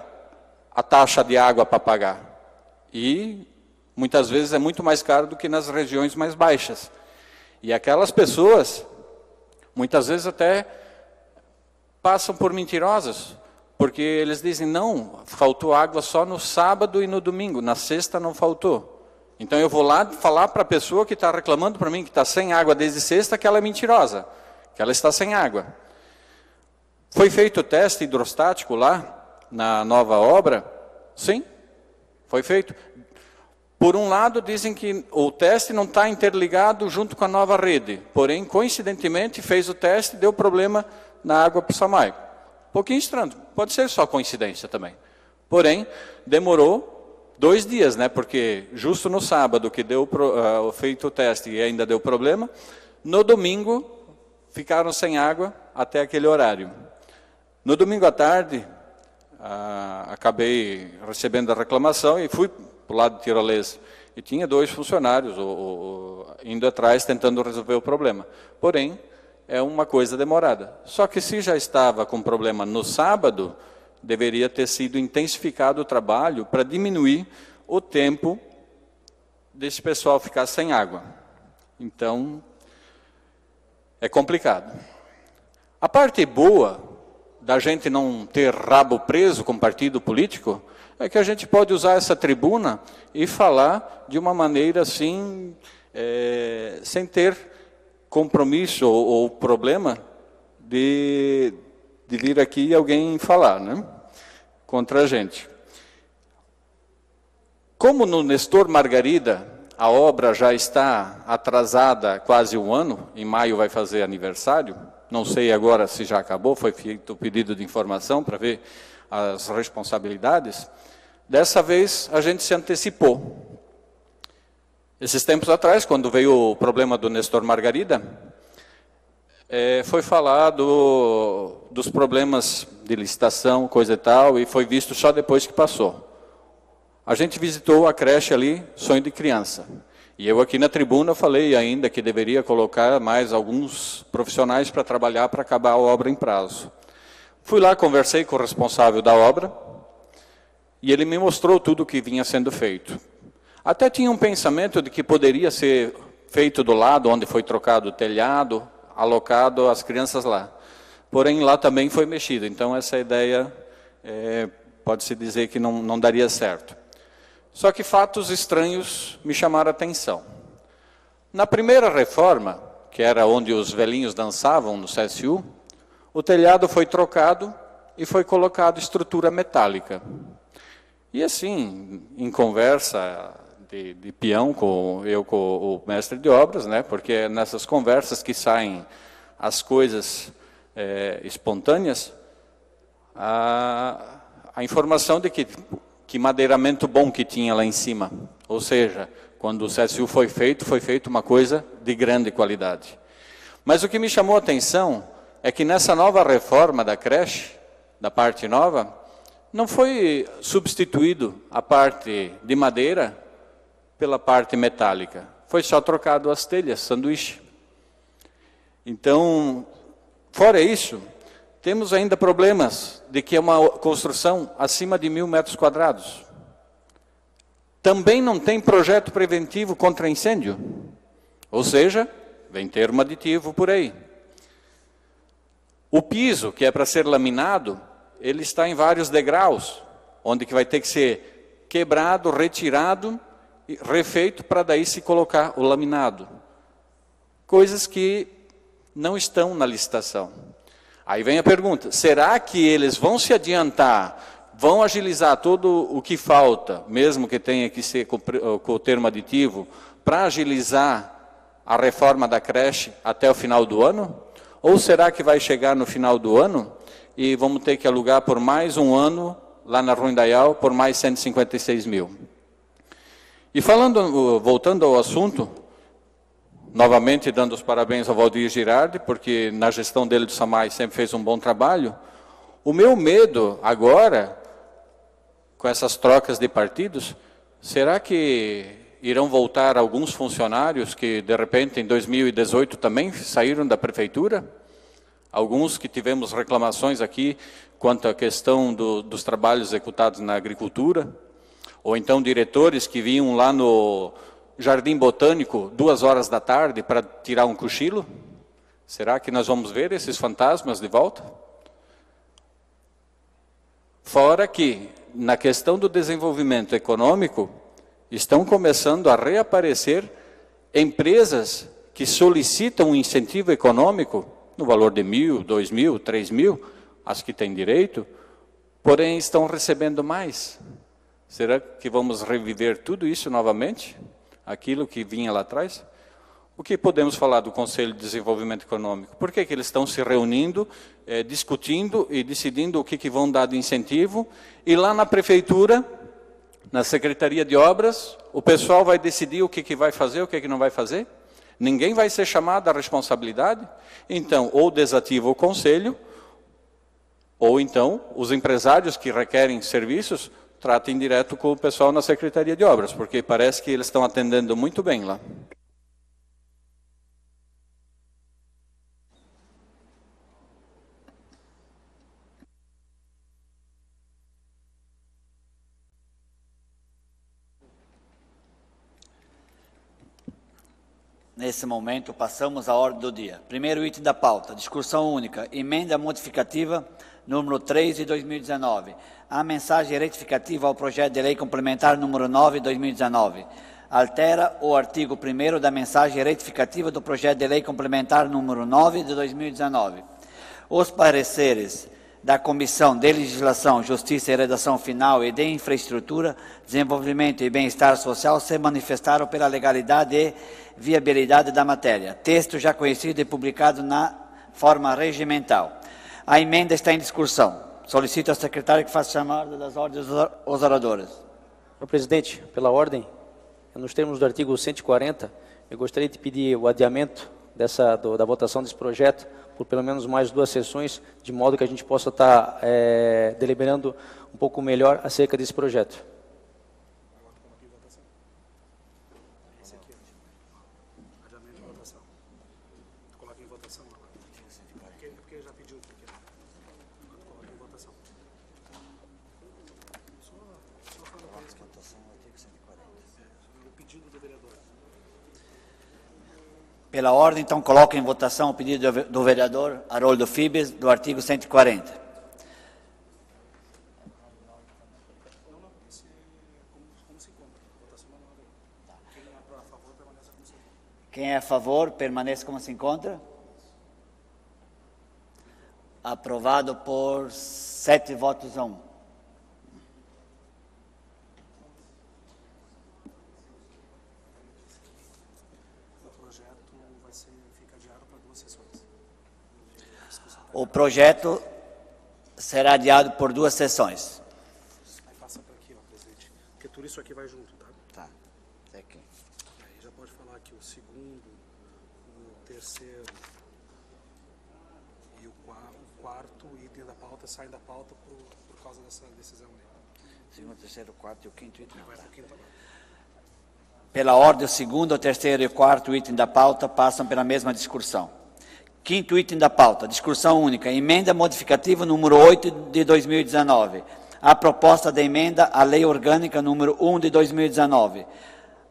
a taxa de água para pagar. E muitas vezes é muito mais caro do que nas regiões mais baixas. E aquelas pessoas, muitas vezes até passam por mentirosas, porque eles dizem, não, faltou água só no sábado e no domingo, na sexta não faltou. Então eu vou lá falar para a pessoa que está reclamando para mim, que está sem água desde sexta, que ela é mentirosa, que ela está sem água. Foi feito o teste hidrostático lá, na nova obra? Sim, foi feito. Por um lado, dizem que o teste não está interligado junto com a nova rede. Porém, coincidentemente, fez o teste e deu problema na água para o SAMAI. Um pouquinho estranho, pode ser só coincidência também. Porém, demorou 2 dias, né? Porque justo no sábado que deu feito o teste e ainda deu problema, no domingo ficaram sem água até aquele horário. No domingo à tarde, acabei recebendo a reclamação e fui para o lado de tirolês. E tinha 2 funcionários indo atrás, tentando resolver o problema. Porém, é uma coisa demorada. Só que se já estava com problema no sábado, deveria ter sido intensificado o trabalho para diminuir o tempo desse pessoal ficar sem água. Então, é complicado. A parte boa da gente não ter rabo preso com partido político é que a gente pode usar essa tribuna e falar de uma maneira assim, sem ter compromisso ou problema de vir aqui alguém falar, né, contra a gente. Como no Nestor Margarida a obra já está atrasada quase 1 ano, em maio vai fazer aniversário, não sei agora se já acabou, foi feito o pedido de informação para ver as responsabilidades. Dessa vez a gente se antecipou. Esses tempos atrás, quando veio o problema do Nestor Margarida, foi falado dos problemas de licitação, coisa e tal, e foi visto só depois que passou. A gente visitou a creche ali, Sonho de Criança. E eu aqui na tribuna falei ainda que deveria colocar mais alguns profissionais para trabalhar para acabar a obra em prazo. Fui lá, conversei com o responsável da obra, e ele me mostrou tudo o que vinha sendo feito. Até tinha um pensamento de que poderia ser feito do lado onde foi trocado o telhado, alocado às crianças lá. Porém, lá também foi mexido. Então, essa ideia pode-se dizer que não daria certo. Só que fatos estranhos me chamaram a atenção. Na primeira reforma, que era onde os velhinhos dançavam no CSU, o telhado foi trocado e foi colocado estrutura metálica. E assim, em conversa de peão com o mestre de obras, né? Porque é nessas conversas que saem as coisas espontâneas, a informação de que madeiramento bom que tinha lá em cima. Ou seja, quando o CSU foi feito uma coisa de grande qualidade. Mas o que me chamou a atenção é que nessa nova reforma da creche, da parte nova, não foi substituído a parte de madeira pela parte metálica. Foi só trocado as telhas, sanduíche. Então, fora isso, temos ainda problemas de que é uma construção acima de 1.000 metros quadrados. Também não tem projeto preventivo contra incêndio. Ou seja, vem termo aditivo por aí. O piso, que é para ser laminado, ele está em vários degraus, onde que vai ter que ser quebrado, retirado e refeito para daí se colocar o laminado. Coisas que não estão na licitação. Aí vem a pergunta, será que eles vão se adiantar, vão agilizar todo o que falta, mesmo que tenha que ser com o termo aditivo, para agilizar a reforma da creche até o final do ano? Ou será que vai chegar no final do ano e vamos ter que alugar por mais 1 ano, lá na Rua Indaial, por mais 156 mil? E voltando ao assunto, novamente dando os parabéns ao Valdir Girardi, porque na gestão dele do SAMAI sempre fez um bom trabalho. O meu medo agora, com essas trocas de partidos, será que irão voltar alguns funcionários que, de repente, em 2018 também saíram da prefeitura? Alguns que tivemos reclamações aqui quanto à questão dos trabalhos executados na agricultura, ou então diretores que vinham lá no Jardim Botânico 2 horas da tarde para tirar um cochilo? Será que nós vamos ver esses fantasmas de volta? Fora que, na questão do desenvolvimento econômico, estão começando a reaparecer empresas que solicitam um incentivo econômico no valor de 1.000, 2.000, 3.000, as que têm direito, porém estão recebendo mais. Será que vamos reviver tudo isso novamente? Aquilo que vinha lá atrás? O que podemos falar do Conselho de Desenvolvimento Econômico? Por que eles estão se reunindo, discutindo e decidindo o que vão dar de incentivo? E lá na prefeitura, Na Secretaria de Obras, o pessoal vai decidir o que vai fazer, o que não vai fazer? Ninguém vai ser chamado à responsabilidade? Então, ou desativa o conselho, ou então os empresários que requerem serviços tratem direto com o pessoal na Secretaria de Obras, porque parece que eles estão atendendo muito bem lá. Nesse momento, passamos à ordem do dia. Primeiro item da pauta, discussão única, emenda modificativa número 3 de 2019. A mensagem retificativa ao projeto de lei complementar número 9 de 2019. Altera o artigo 1º da mensagem retificativa do projeto de lei complementar número 9 de 2019. Os pareceres da Comissão de Legislação, Justiça e Redação Final e de Infraestrutura, Desenvolvimento e Bem-Estar Social se manifestaram pela legalidade e viabilidade da matéria. Texto já conhecido e publicado na forma regimental. A emenda está em discussão. Solicito ao secretário que faça chamada das ordens aos oradores. Senhor presidente, pela ordem, nos termos do artigo 140, eu gostaria de pedir o adiamento da votação desse projeto por pelo menos mais 2 sessões, de modo que a gente possa estar deliberando um pouco melhor acerca desse projeto. Pela ordem, então, coloco em votação o pedido do vereador Haroldo Fibes, do artigo 140. Quem é a favor, permaneça como se encontra. Aprovado por 7 votos a 1. O projeto será adiado por 2 sessões. Aí passa para aqui, ó, presidente. Porque tudo isso aqui vai junto, tá? Tá. Aqui. Aí já pode falar aqui o segundo, o terceiro e o quarto item da pauta saem da pauta por causa dessa decisão aí. Segundo, terceiro, quarto e o quinto item. Vai para o quinto agora. Pela ordem, o segundo, o terceiro e o quarto item da pauta passam pela mesma discussão. Quinto item da pauta, discussão única, emenda modificativa número 8 de 2019. A proposta de emenda à Lei Orgânica número 1 de 2019.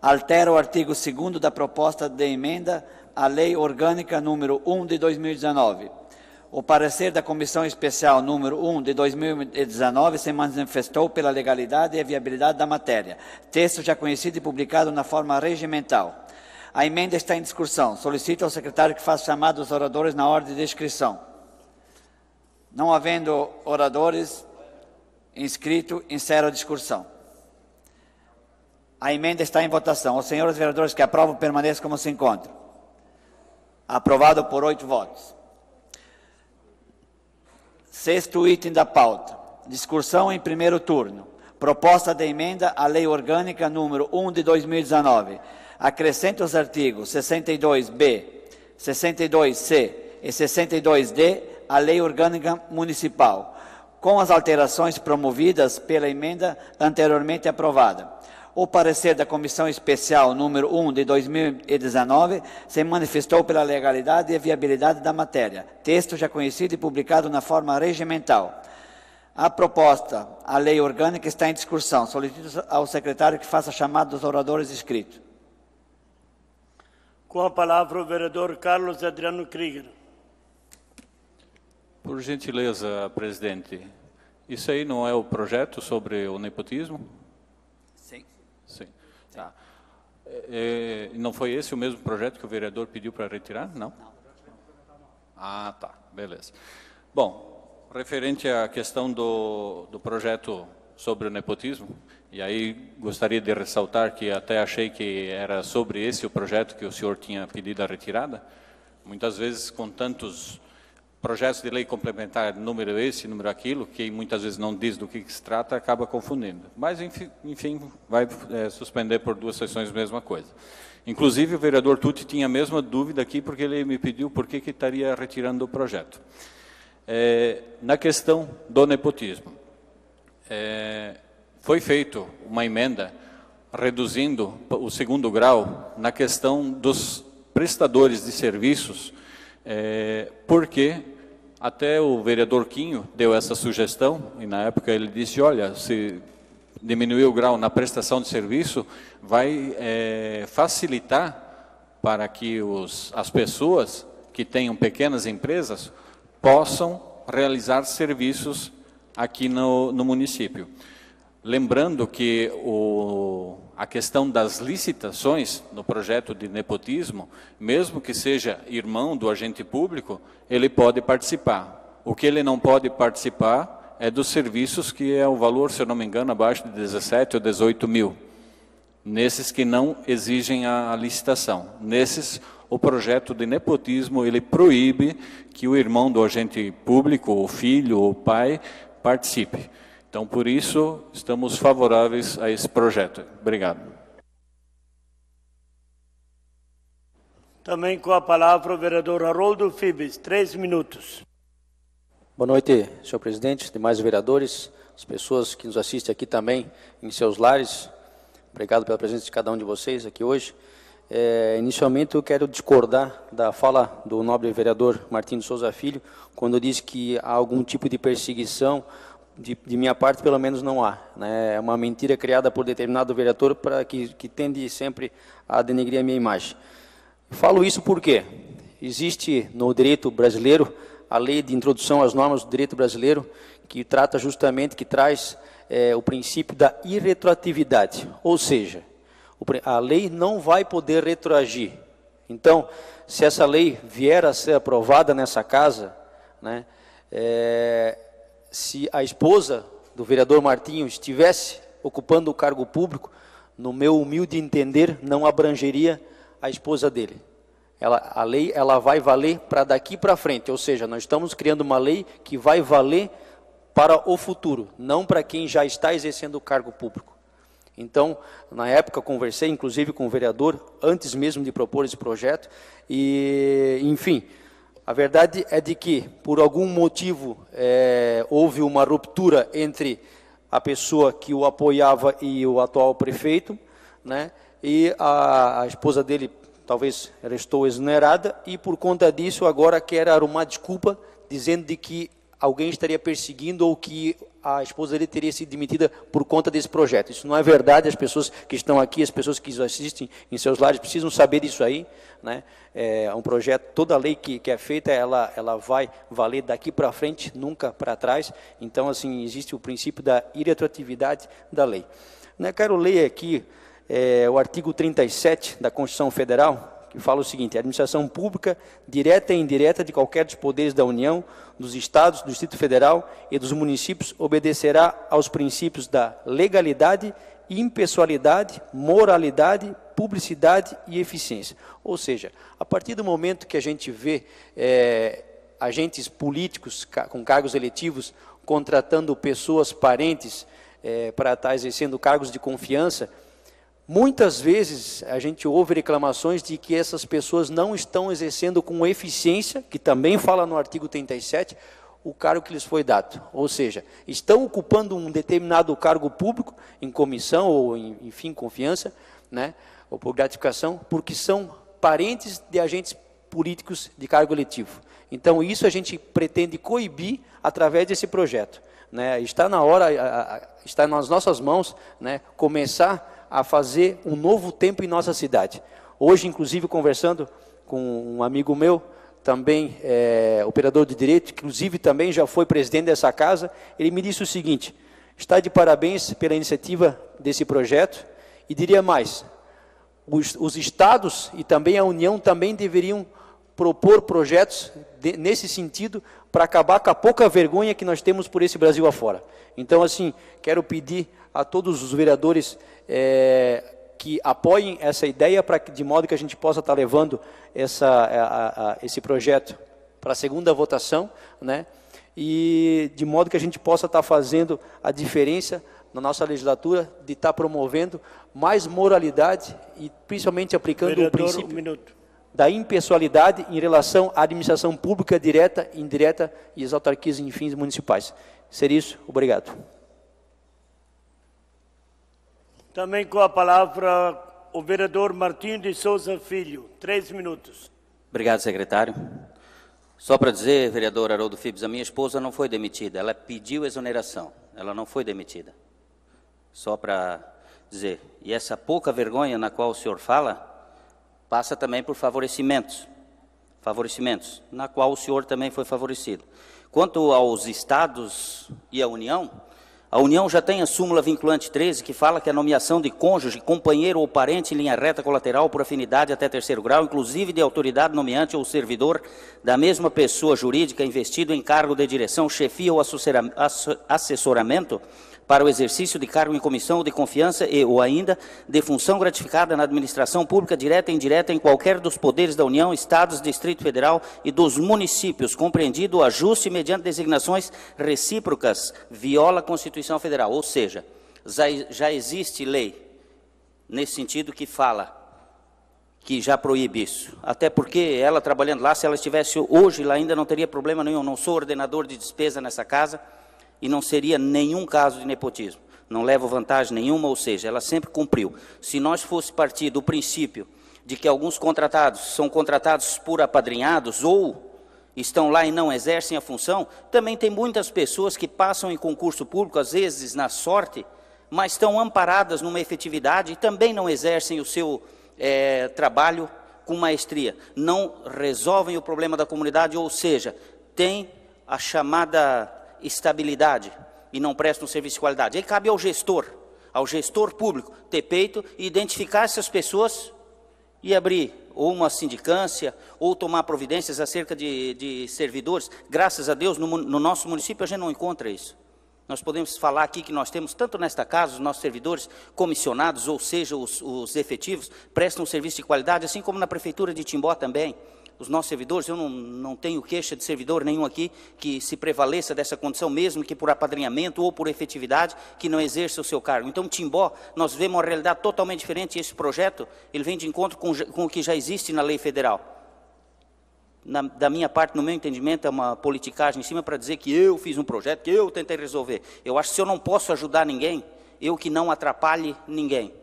Altera o artigo 2º da proposta de emenda à Lei Orgânica número 1 de 2019. O parecer da Comissão Especial número 1 de 2019 se manifestou pela legalidade e viabilidade da matéria. Texto já conhecido e publicado na forma regimental. A emenda está em discussão. Solicito ao secretário que faça chamada dos oradores na ordem de inscrição. Não havendo oradores inscritos, encerro a discussão. A emenda está em votação. Os senhores vereadores que aprovam permaneçam como se encontram. Aprovado por 8 votos. Sexto item da pauta. Discussão em primeiro turno. Proposta de emenda à Lei Orgânica número 1 de 2019. Acrescenta os artigos 62B, 62C e 62D à Lei Orgânica Municipal, com as alterações promovidas pela emenda anteriormente aprovada. O parecer da Comissão Especial número 1 de 2019 se manifestou pela legalidade e viabilidade da matéria. Texto já conhecido e publicado na forma regimental. A proposta, a lei orgânica, está em discussão. Solicito ao secretário que faça a chamada dos oradores inscritos. Com a palavra o vereador Carlos Adriano Krieger. Por gentileza, presidente, isso aí não é o projeto sobre o nepotismo? Sim. Sim. Tá. Não foi esse o mesmo projeto que o vereador pediu para retirar? Não? Ah, tá. Beleza. Bom, referente à questão do projeto sobre o nepotismo, e aí gostaria de ressaltar que até achei que era sobre esse o projeto que o senhor tinha pedido a retirada. Muitas vezes, com tantos projetos de lei complementar, número esse, número aquilo, que muitas vezes não diz do que se trata, acaba confundindo. Mas, enfim vai suspender por 2 sessões a mesma coisa. Inclusive, o vereador Tutti tinha a mesma dúvida aqui, porque ele me pediu por que estaria retirando o projeto. Na questão do nepotismo, foi feita uma emenda reduzindo o 2º grau na questão dos prestadores de serviços, porque até o vereador Quinho deu essa sugestão, e na época ele disse, olha, se diminuir o grau na prestação de serviço, vai facilitar para que as pessoas que tenham pequenas empresas possam realizar serviços aqui no município. Lembrando que a questão das licitações no projeto de nepotismo, mesmo que seja irmão do agente público, ele pode participar. O que ele não pode participar é dos serviços que é o valor, se eu não me engano, abaixo de 17 ou 18 mil. Nesses que não exigem a licitação. Nesses, o projeto de nepotismo, ele proíbe que o irmão do agente público, o filho ou o pai, participe. Então, por isso, estamos favoráveis a esse projeto. Obrigado. Também com a palavra o vereador Haroldo Fibes, 3 minutos. Boa noite, senhor presidente, demais vereadores, as pessoas que nos assistem aqui também em seus lares. Obrigado pela presença de cada um de vocês aqui hoje. Inicialmente, eu quero discordar da fala do nobre vereador Martim de Souza Filho, quando disse que há algum tipo de perseguição. De minha parte, pelo menos, não há. Né? É uma mentira criada por determinado vereador para que tende sempre a denegrir a minha imagem. Falo isso porque existe no direito brasileiro a lei de introdução às normas do direito brasileiro, que trata justamente, que traz o princípio da irretroatividade. Ou seja, a lei não vai poder retroagir. Então, se essa lei vier a ser aprovada nessa casa, né, se a esposa do vereador Martinho estivesse ocupando o cargo público, no meu humilde entender, não abrangeria a esposa dele. A lei ela vai valer para daqui para frente, ou seja, nós estamos criando uma lei que vai valer para o futuro, não para quem já está exercendo o cargo público. Então, na época, conversei inclusive com o vereador, antes mesmo de propor esse projeto, e, enfim, a verdade é de que, por algum motivo, houve uma ruptura entre a pessoa que o apoiava e o atual prefeito, né? E a esposa dele talvez restou exonerada, e por conta disso agora quer arrumar desculpa, dizendo de que alguém estaria perseguindo ou que a esposa dele teria sido demitida por conta desse projeto. Isso não é verdade, as pessoas que estão aqui, as pessoas que assistem em seus lares precisam saber disso aí, né? É um projeto, toda lei que é feita, ela vai valer daqui para frente, nunca para trás. Então, assim, existe o princípio da irretroatividade da lei. Né, quero ler aqui o artigo 37 da Constituição Federal, que fala o seguinte: a administração pública, direta e indireta de qualquer dos poderes da União, dos Estados, do Distrito Federal e dos municípios, obedecerá aos princípios da legalidade, impessoalidade, moralidade, publicidade e eficiência. Ou seja, a partir do momento que a gente vê agentes políticos com cargos eletivos contratando pessoas parentes para estar exercendo cargos de confiança, muitas vezes a gente ouve reclamações de que essas pessoas não estão exercendo com eficiência, que também fala no artigo 37, o cargo que lhes foi dado. Ou seja, estão ocupando um determinado cargo público, em comissão ou, enfim, confiança, né, ou por gratificação, porque são parentes de agentes políticos de cargo eletivo. Então, isso a gente pretende coibir através desse projeto. Né? Está na hora, está nas nossas mãos, né, começar a fazer um novo tempo em nossa cidade. Hoje, inclusive, conversando com um amigo meu, também operador de direito, inclusive também já foi presidente dessa casa, ele me disse o seguinte: está de parabéns pela iniciativa desse projeto, e diria mais, os estados e também a União também deveriam propor projetos nesse sentido, para acabar com a pouca vergonha que nós temos por esse Brasil afora. Então, assim, quero pedir a todos os vereadores que apoiem essa ideia, de modo que a gente possa estar levando esse projeto para a segunda votação, né? E de modo que a gente possa estar fazendo a diferença na nossa legislatura, de estar promovendo mais moralidade e principalmente aplicando Vereador, o princípio um minuto. da impessoalidade em relação à administração pública direta, indireta e as autarquias e fins municipais. Seria isso. Obrigado. Também com a palavra o vereador Martinho de Souza Filho. 3 minutos. Obrigado, secretário. Só para dizer, vereador Haroldo Fibes, a minha esposa não foi demitida, ela pediu exoneração, ela não foi demitida. Só para dizer, e essa pouca vergonha na qual o senhor fala, passa também por favorecimentos, na qual o senhor também foi favorecido. Quanto aos estados e à União, a União já tem a súmula vinculante 13, que fala que a nomeação de cônjuge, companheiro ou parente em linha reta colateral por afinidade até 3º grau, inclusive de autoridade nomeante ou servidor da mesma pessoa jurídica investido em cargo de direção, chefia ou assessoramento para o exercício de cargo em comissão ou de confiança e ou ainda de função gratificada na administração pública direta e indireta em qualquer dos poderes da União, Estados, Distrito Federal e dos municípios, compreendido o ajuste mediante designações recíprocas, viola a Constituição Federal. Ou seja, já existe lei nesse sentido que fala que já proíbe isso. Até porque ela trabalhando lá, se ela estivesse hoje lá ainda não teria problema nenhum. Eu não sou ordenador de despesa nessa casa, e não seria nenhum caso de nepotismo. Não levo vantagem nenhuma, ou seja, ela sempre cumpriu. Se nós fosse partir do princípio de que alguns contratados são contratados por apadrinhados ou estão lá e não exercem a função, também tem muitas pessoas que passam em concurso público, às vezes na sorte, mas estão amparadas numa efetividade e também não exercem o seu trabalho com maestria. Não resolvem o problema da comunidade, ou seja, tem a chamada estabilidade e não prestam serviço de qualidade. Aí cabe ao gestor público ter peito e identificar essas pessoas e abrir ou uma sindicância ou tomar providências acerca de servidores. Graças a Deus, no nosso município a gente não encontra isso. Nós podemos falar aqui que nós temos, tanto nesta casa, os nossos servidores comissionados, ou seja, os efetivos, prestam um serviço de qualidade, assim como na Prefeitura de Timbó também. Os nossos servidores, eu não tenho queixa de servidor nenhum aqui que se prevaleça dessa condição, mesmo que por apadrinhamento ou por efetividade, que não exerça o seu cargo. Então, Timbó, nós vemos uma realidade totalmente diferente e esse projeto, ele vem de encontro com o que já existe na lei federal. Da minha parte, no meu entendimento, é uma politicagem em cima para dizer que eu fiz um projeto, que eu tentei resolver. Eu acho que se eu não posso ajudar ninguém, eu que não atrapalhe ninguém.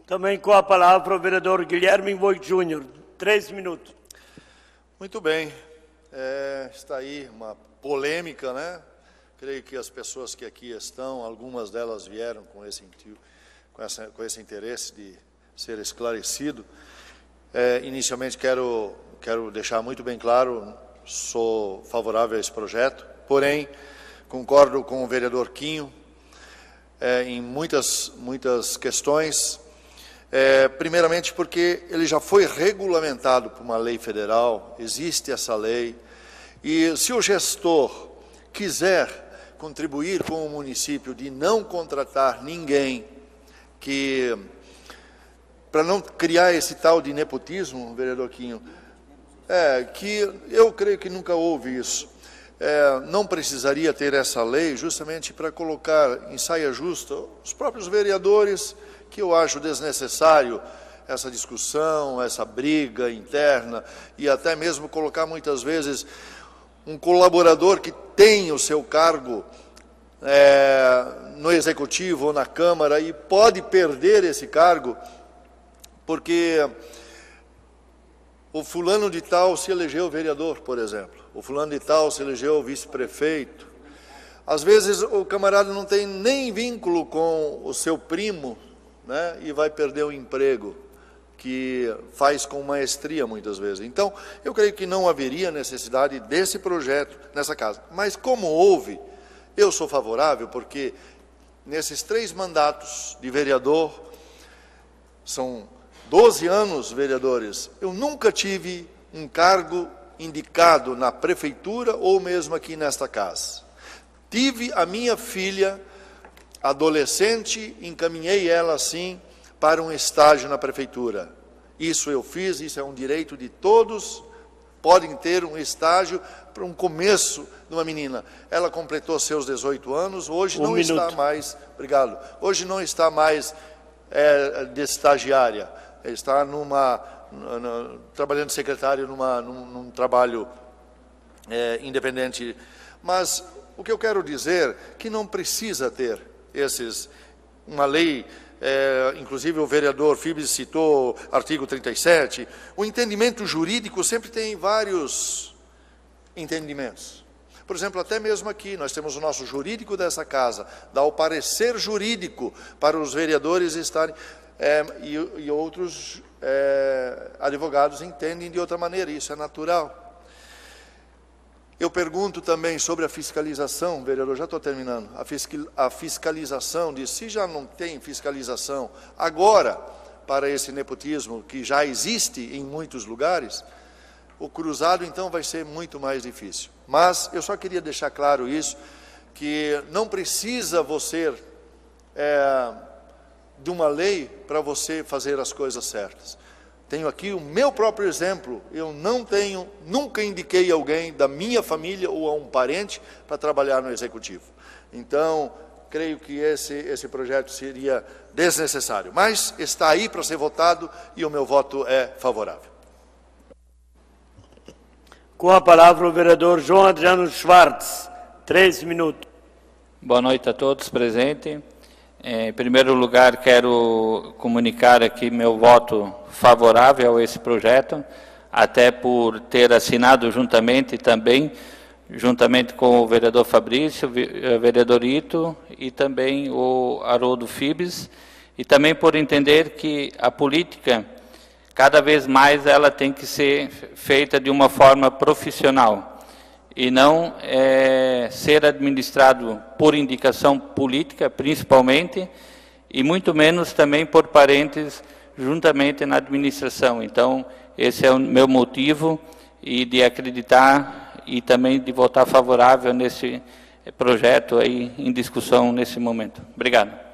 Também com a palavra o vereador Guilherme Voigt Júnior. 3 minutos. Muito bem. Está aí uma polêmica, né? Creio que as pessoas que aqui estão, algumas delas vieram com esse interesse de ser esclarecido. Inicialmente quero deixar muito bem claro, sou favorável a esse projeto, porém concordo com o vereador Quinho em muitas questões. Primeiramente porque ele já foi regulamentado por uma lei federal, existe essa lei, e se o gestor quiser contribuir com o município de não contratar ninguém para não criar esse tal de nepotismo, vereador Quinho, que eu creio que nunca houve isso. Não precisaria ter essa lei justamente para colocar em saia justa os próprios vereadores, que eu acho desnecessário essa discussão, essa briga interna, e até mesmo colocar muitas vezes um colaborador que tem o seu cargo no Executivo ou na Câmara e pode perder esse cargo, porque o fulano de tal se elegeu vereador, por exemplo, o fulano de tal se elegeu vice-prefeito. Às vezes o camarada não tem nem vínculo com o seu primo, né, e vai perder o emprego, que faz com maestria muitas vezes. Então, eu creio que não haveria necessidade desse projeto nessa casa. Mas como houve, eu sou favorável, porque nesses 3 mandatos de vereador, são 12 anos, vereadores, eu nunca tive um cargo indicado na prefeitura ou mesmo aqui nesta casa. Tive a minha filha adolescente, encaminhei ela assim para um estágio na prefeitura. Isso eu fiz, isso é um direito de todos, podem ter um estágio para um começo de uma menina. Ela completou seus 18 anos, hoje não está mais, obrigado, hoje não está mais de estagiária, está trabalhando de secretário num trabalho independente. Mas o que eu quero dizer é que não precisa ter uma lei, inclusive o vereador Fibes citou artigo 37, o entendimento jurídico sempre tem vários entendimentos. Por exemplo, até mesmo aqui, nós temos o nosso jurídico dessa casa, dá o parecer jurídico para os vereadores estarem, e outros advogados entendem de outra maneira, isso é natural. Eu pergunto também sobre a fiscalização, vereador, já estou terminando, a fiscalização, se já não tem fiscalização agora para esse nepotismo que já existe em muitos lugares, o cruzado então vai ser muito mais difícil. Mas eu só queria deixar claro isso, que não precisa você de uma lei para você fazer as coisas certas. Tenho aqui o meu próprio exemplo, eu nunca indiquei alguém da minha família ou a um parente para trabalhar no Executivo. Então, creio que esse projeto seria desnecessário, mas está aí para ser votado e o meu voto é favorável. Com a palavra o vereador João Adriano Schwartz, 3 minutos. Boa noite a todos presentes. Em primeiro lugar, quero comunicar aqui meu voto favorável a esse projeto, até por ter assinado juntamente com o vereador Fabrício, o vereador Ito e também o Haroldo Fibes, e também por entender que a política, cada vez mais, ela tem que ser feita de uma forma profissional, e não ser administrado por indicação política, principalmente, e muito menos também por parentes juntamente na administração. Então, esse é o meu motivo e de acreditar e também de votar favorável nesse projeto aí em discussão nesse momento. Obrigado.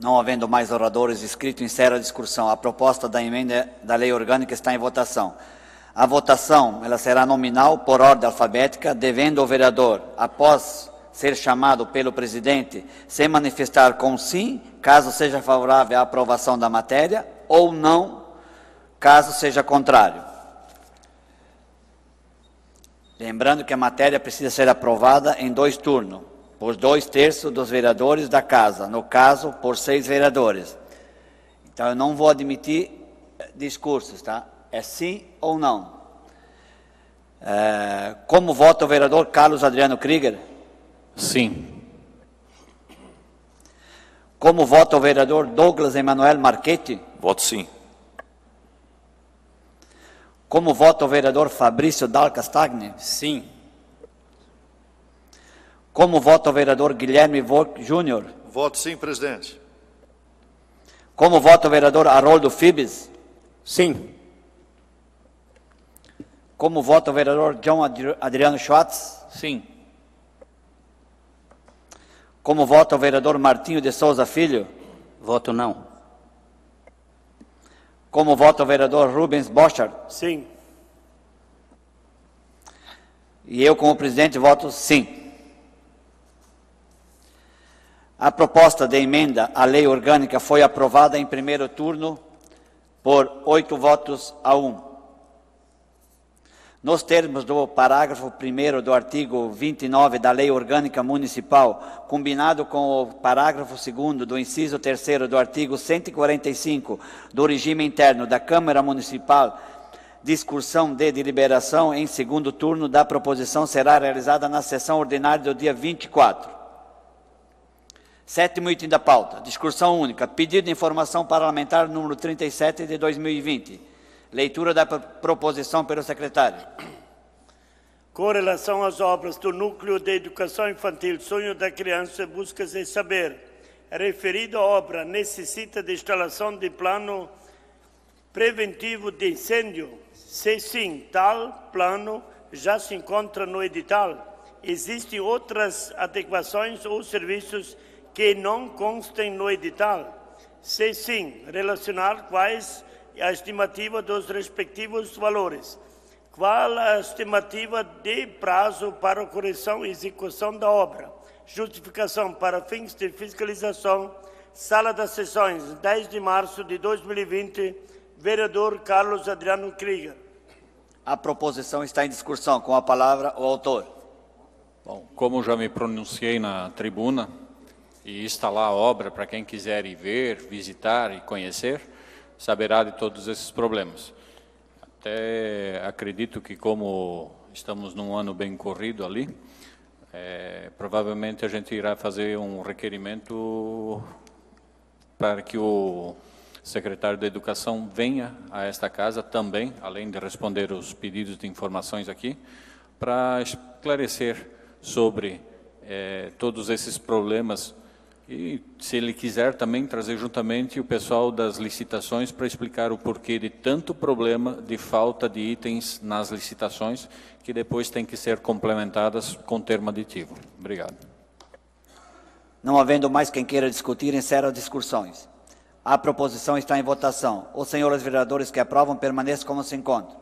Não havendo mais oradores inscritos, encerro a discussão. A proposta da emenda da lei orgânica está em votação. A votação ela será nominal por ordem alfabética, devendo o vereador, após ser chamado pelo presidente, se manifestar com sim, caso seja favorável à aprovação da matéria, ou não, caso seja contrário. Lembrando que a matéria precisa ser aprovada em 2 turnos, por 2/3 dos vereadores da casa, no caso, por 6 vereadores. Então, eu não vou admitir discursos, tá? É sim ou não. Como vota o vereador Carlos Adriano Krieger? Sim. Como vota o vereador Douglas Emanuel Marchetti? Voto sim. Como vota o vereador Fabrício Dal Castagni? Sim. Como vota o vereador Guilherme Volk Júnior? Voto sim, presidente. Como vota o vereador Haroldo Fibes? Sim. Como vota o vereador João Adriano Schwartz? Sim. Como vota o vereador Martinho de Souza Filho? Voto não. Como vota o vereador Rubens Boschart? Sim. E eu, como presidente, voto sim. A proposta de emenda à lei orgânica foi aprovada em primeiro turno por 8 votos a 1. Nos termos do parágrafo 1º do artigo 29 da Lei Orgânica Municipal, combinado com o parágrafo 2º do inciso 3º do artigo 145 do regime interno da Câmara Municipal, discussão de deliberação em segundo turno da proposição será realizada na sessão ordinária do dia 24. 7º item da pauta, discussão única, pedido de informação parlamentar número 37 de 2020. Leitura da proposição pelo secretário. Com relação às obras do Núcleo de Educação Infantil Sonho da Criança, busca-se saber, a referida obra necessita de instalação de plano preventivo de incêndio? Se sim, tal plano já se encontra no edital? Existem outras adequações ou serviços que não constem no edital? Se sim, relacionar quais a estimativa dos respectivos valores. Qual a estimativa de prazo para correção e execução da obra? Justificação para fins de fiscalização. Sala das Sessões, 10 de março de 2020. Vereador Carlos Adriano Krieger. A proposição está em discussão. Com a palavra, o autor. Bom, como já me pronunciei na tribuna, e está lá a obra para quem quiser ir ver, visitar e conhecer, saberá de todos esses problemas. Até acredito que, como estamos num ano bem corrido ali, provavelmente a gente irá fazer um requerimento para que o secretário da Educação venha a esta casa também, além de responder os pedidos de informações aqui, para esclarecer sobre todos esses problemas e, se ele quiser, também trazer juntamente o pessoal das licitações para explicar o porquê de tanto problema de falta de itens nas licitações, que depois tem que ser complementadas com termo aditivo. Obrigado. Não havendo mais quem queira discutir, encerro as discussões. A proposição está em votação. Os senhores vereadores que aprovam permaneçam como se encontram.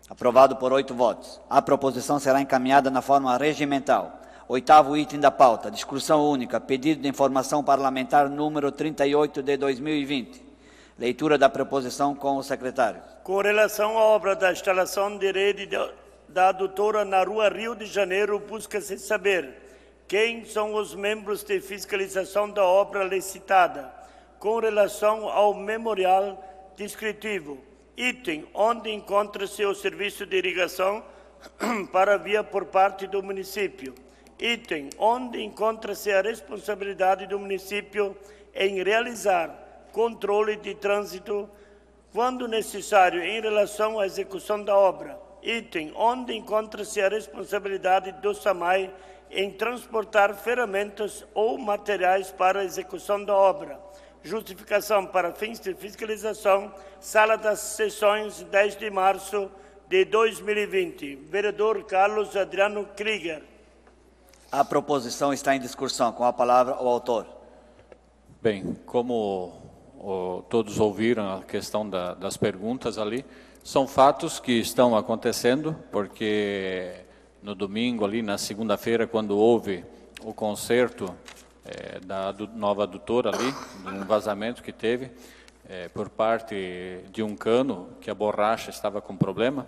Aprovado por 8 votos. A proposição será encaminhada na forma regimental. 8º item da pauta, discussão única, pedido de informação parlamentar número 38 de 2020. Leitura da proposição com o secretário. Com relação à obra da instalação de rede da adutora na Rua Rio de Janeiro, busca-se saber quem são os membros de fiscalização da obra licitada. Com relação ao memorial descritivo, item onde encontra-se o serviço de irrigação para via por parte do município. Item onde encontra-se a responsabilidade do município em realizar controle de trânsito quando necessário em relação à execução da obra. Item onde encontra-se a responsabilidade do SAMAI em transportar ferramentas ou materiais para a execução da obra. Justificação para fins de fiscalização. Sala das Sessões, 10 de março de 2020. Vereador Carlos Adriano Krieger. A proposição está em discussão. Com a palavra, o autor. Bem, como todos ouviram a questão das perguntas ali, são fatos que estão acontecendo, porque no domingo, ali na segunda-feira, quando houve o conserto da nova adutora ali, um vazamento que teve por parte de um cano, que a borracha estava com problema,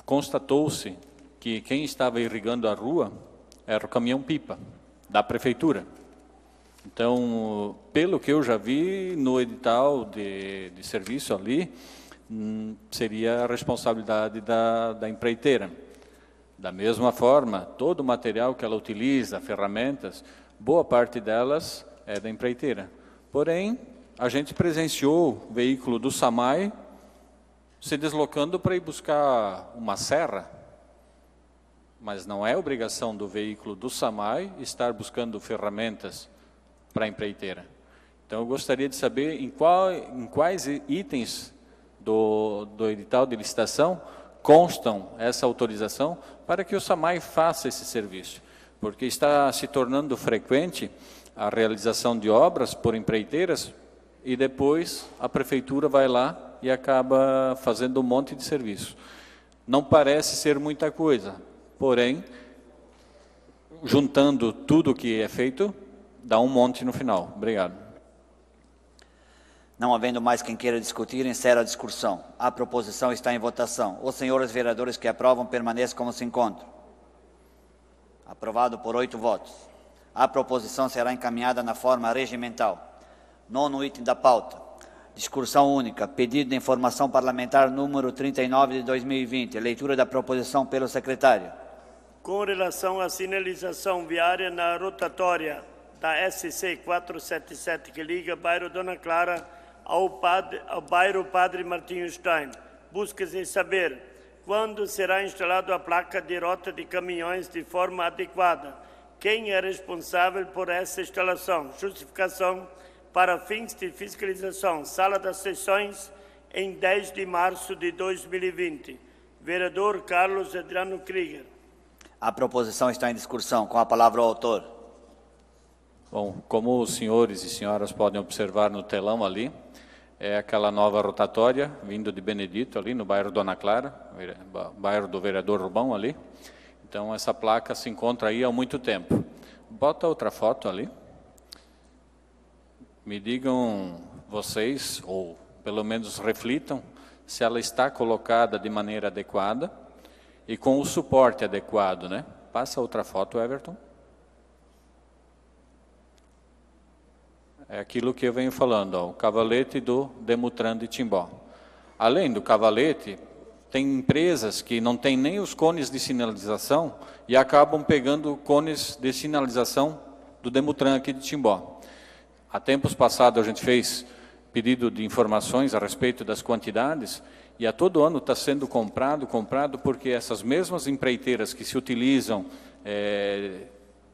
constatou-se que quem estava irrigando a rua era o caminhão-pipa da prefeitura. Então, pelo que eu já vi no edital de serviço ali, seria a responsabilidade da empreiteira. Da mesma forma, todo o material que ela utiliza, ferramentas, boa parte delas é da empreiteira. Porém, a gente presenciou o veículo do SAMAI se deslocando para ir buscar uma serra, mas não é obrigação do veículo do SAMAI estar buscando ferramentas para a empreiteira. Então, eu gostaria de saber em quais itens do edital de licitação constam essa autorização para que o SAMAI faça esse serviço, porque está se tornando frequente a realização de obras por empreiteiras e depois a prefeitura vai lá e acaba fazendo um monte de serviço. Não parece ser muita coisa, porém, juntando tudo o que é feito, dá um monte no final. Obrigado. Não havendo mais quem queira discutir, encerro a discussão. A proposição está em votação. Os senhores vereadores que aprovam permaneçam como se encontram. Aprovado por 8 votos. A proposição será encaminhada na forma regimental. 9º item da pauta. Discussão única. Pedido de informação parlamentar número 39 de 2020. Leitura da proposição pelo secretário. Com relação à sinalização viária na rotatória da SC 477 que liga bairro Dona Clara ao bairro Padre Martinho Stein, busca-se saber quando será instalada a placa de rota de caminhões de forma adequada, quem é responsável por essa instalação, justificação para fins de fiscalização, Sala das Sessões, em 10 de março de 2020. Vereador Carlos Adriano Krieger. A proposição está em discussão. Com a palavra o autor. Bom, como os senhores e senhoras podem observar no telão ali, é aquela nova rotatória, vindo de Benedito, ali no bairro Dona Clara, bairro do vereador Rubão ali. Então, essa placa se encontra aí há muito tempo. Bota outra foto ali. Me digam vocês, ou pelo menos reflitam, se ela está colocada de maneira adequada e com o suporte adequado, né? Passa outra foto, Everton. É aquilo que eu venho falando, ó, o cavalete do Demutran de Timbó. Além do cavalete, tem empresas que não têm nem os cones de sinalização e acabam pegando cones de sinalização do Demutran aqui de Timbó. Há tempos passados a gente fez pedido de informações a respeito das quantidades e a todo ano está sendo comprado porque essas mesmas empreiteiras que se utilizam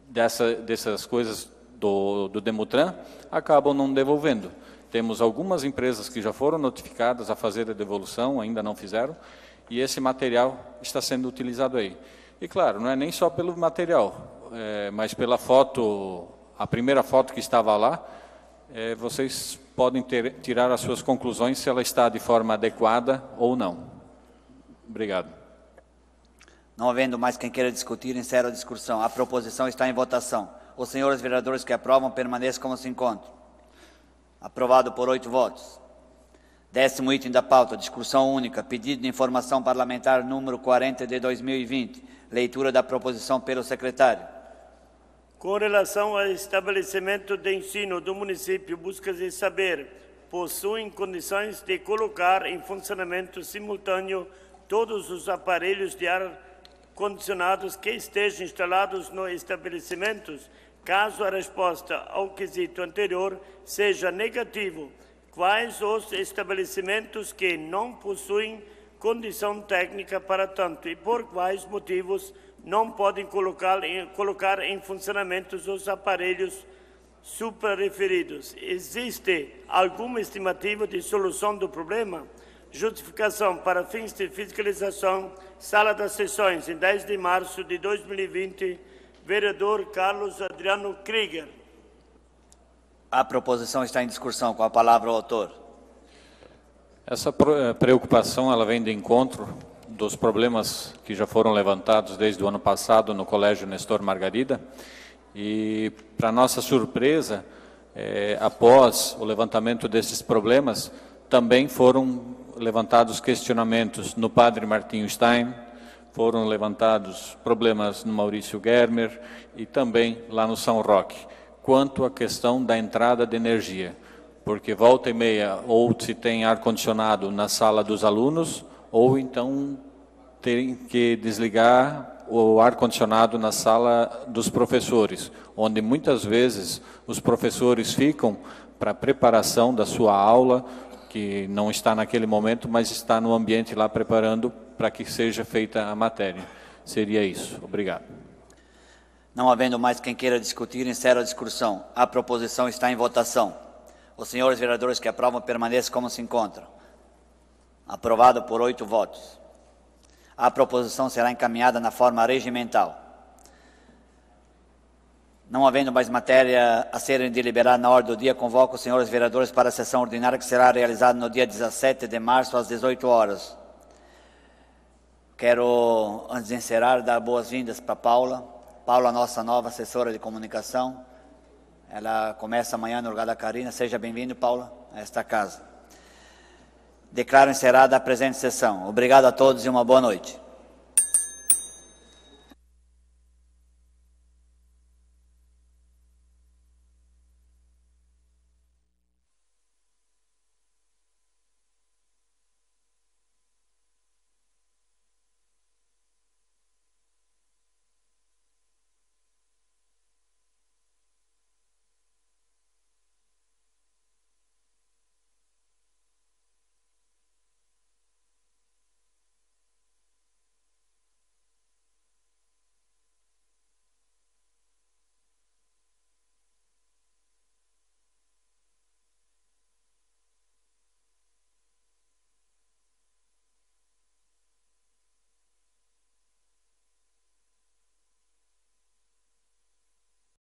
dessas coisas do Demutran acabam não devolvendo. Temos algumas empresas que já foram notificadas a fazer a devolução, ainda não fizeram, e esse material está sendo utilizado aí. E claro, não é nem só pelo material, mas pela foto, a primeira foto que estava lá, vocês podem tirar as suas conclusões se ela está de forma adequada ou não. Obrigado. Não havendo mais quem queira discutir, encerro a discussão. A proposição está em votação. Os senhores vereadores que aprovam permaneçam como se encontram. Aprovado por 8 votos. 10º item da pauta, discussão única, pedido de informação parlamentar número 40 de 2020. Leitura da proposição pelo secretário. Com relação ao estabelecimento de ensino do município, busca-se saber, possuem condições de colocar em funcionamento simultâneo todos os aparelhos de ar-condicionados que estejam instalados no estabelecimento? Caso a resposta ao quesito anterior seja negativo, quais os estabelecimentos que não possuem condição técnica para tanto e por quais motivos não podem colocar em funcionamento os aparelhos suprareferidos? Existe alguma estimativa de solução do problema? Justificação para fins de fiscalização, Sala das Sessões, em 10 de março de 2020, vereador Carlos Adriano Krieger. A proposição está em discussão. Com a palavra o autor. Essa preocupação ela vem de encontro dos problemas que já foram levantados desde o ano passado no Colégio Nestor Margarida e, para nossa surpresa, após o levantamento desses problemas, também foram levantados questionamentos no Padre Martinho Stein, foram levantados problemas no Maurício Germer e também lá no São Roque, quanto à questão da entrada de energia, porque volta e meia ou se tem ar-condicionado na sala dos alunos, ou então tem que desligar o ar-condicionado na sala dos professores, onde muitas vezes os professores ficam para a preparação da sua aula, que não está naquele momento, mas está no ambiente lá preparando para que seja feita a matéria. Seria isso. Obrigado. Não havendo mais quem queira discutir, encerro a discussão. A proposição está em votação. Os senhores vereadores que aprovam permaneçam como se encontram. Aprovado por 8 votos. A proposição será encaminhada na forma regimental. Não havendo mais matéria a serem deliberada na ordem do dia, convoco os senhores vereadores para a sessão ordinária que será realizada no dia 17 de março, às 18 horas. Quero, antes de encerrar, dar boas-vindas para Paula. Paula, nossa nova assessora de comunicação. Ela começa amanhã no lugar da Karina. Seja bem-vindo, Paula, a esta casa. Declaro encerrada a presente sessão. Obrigado a todos e uma boa noite.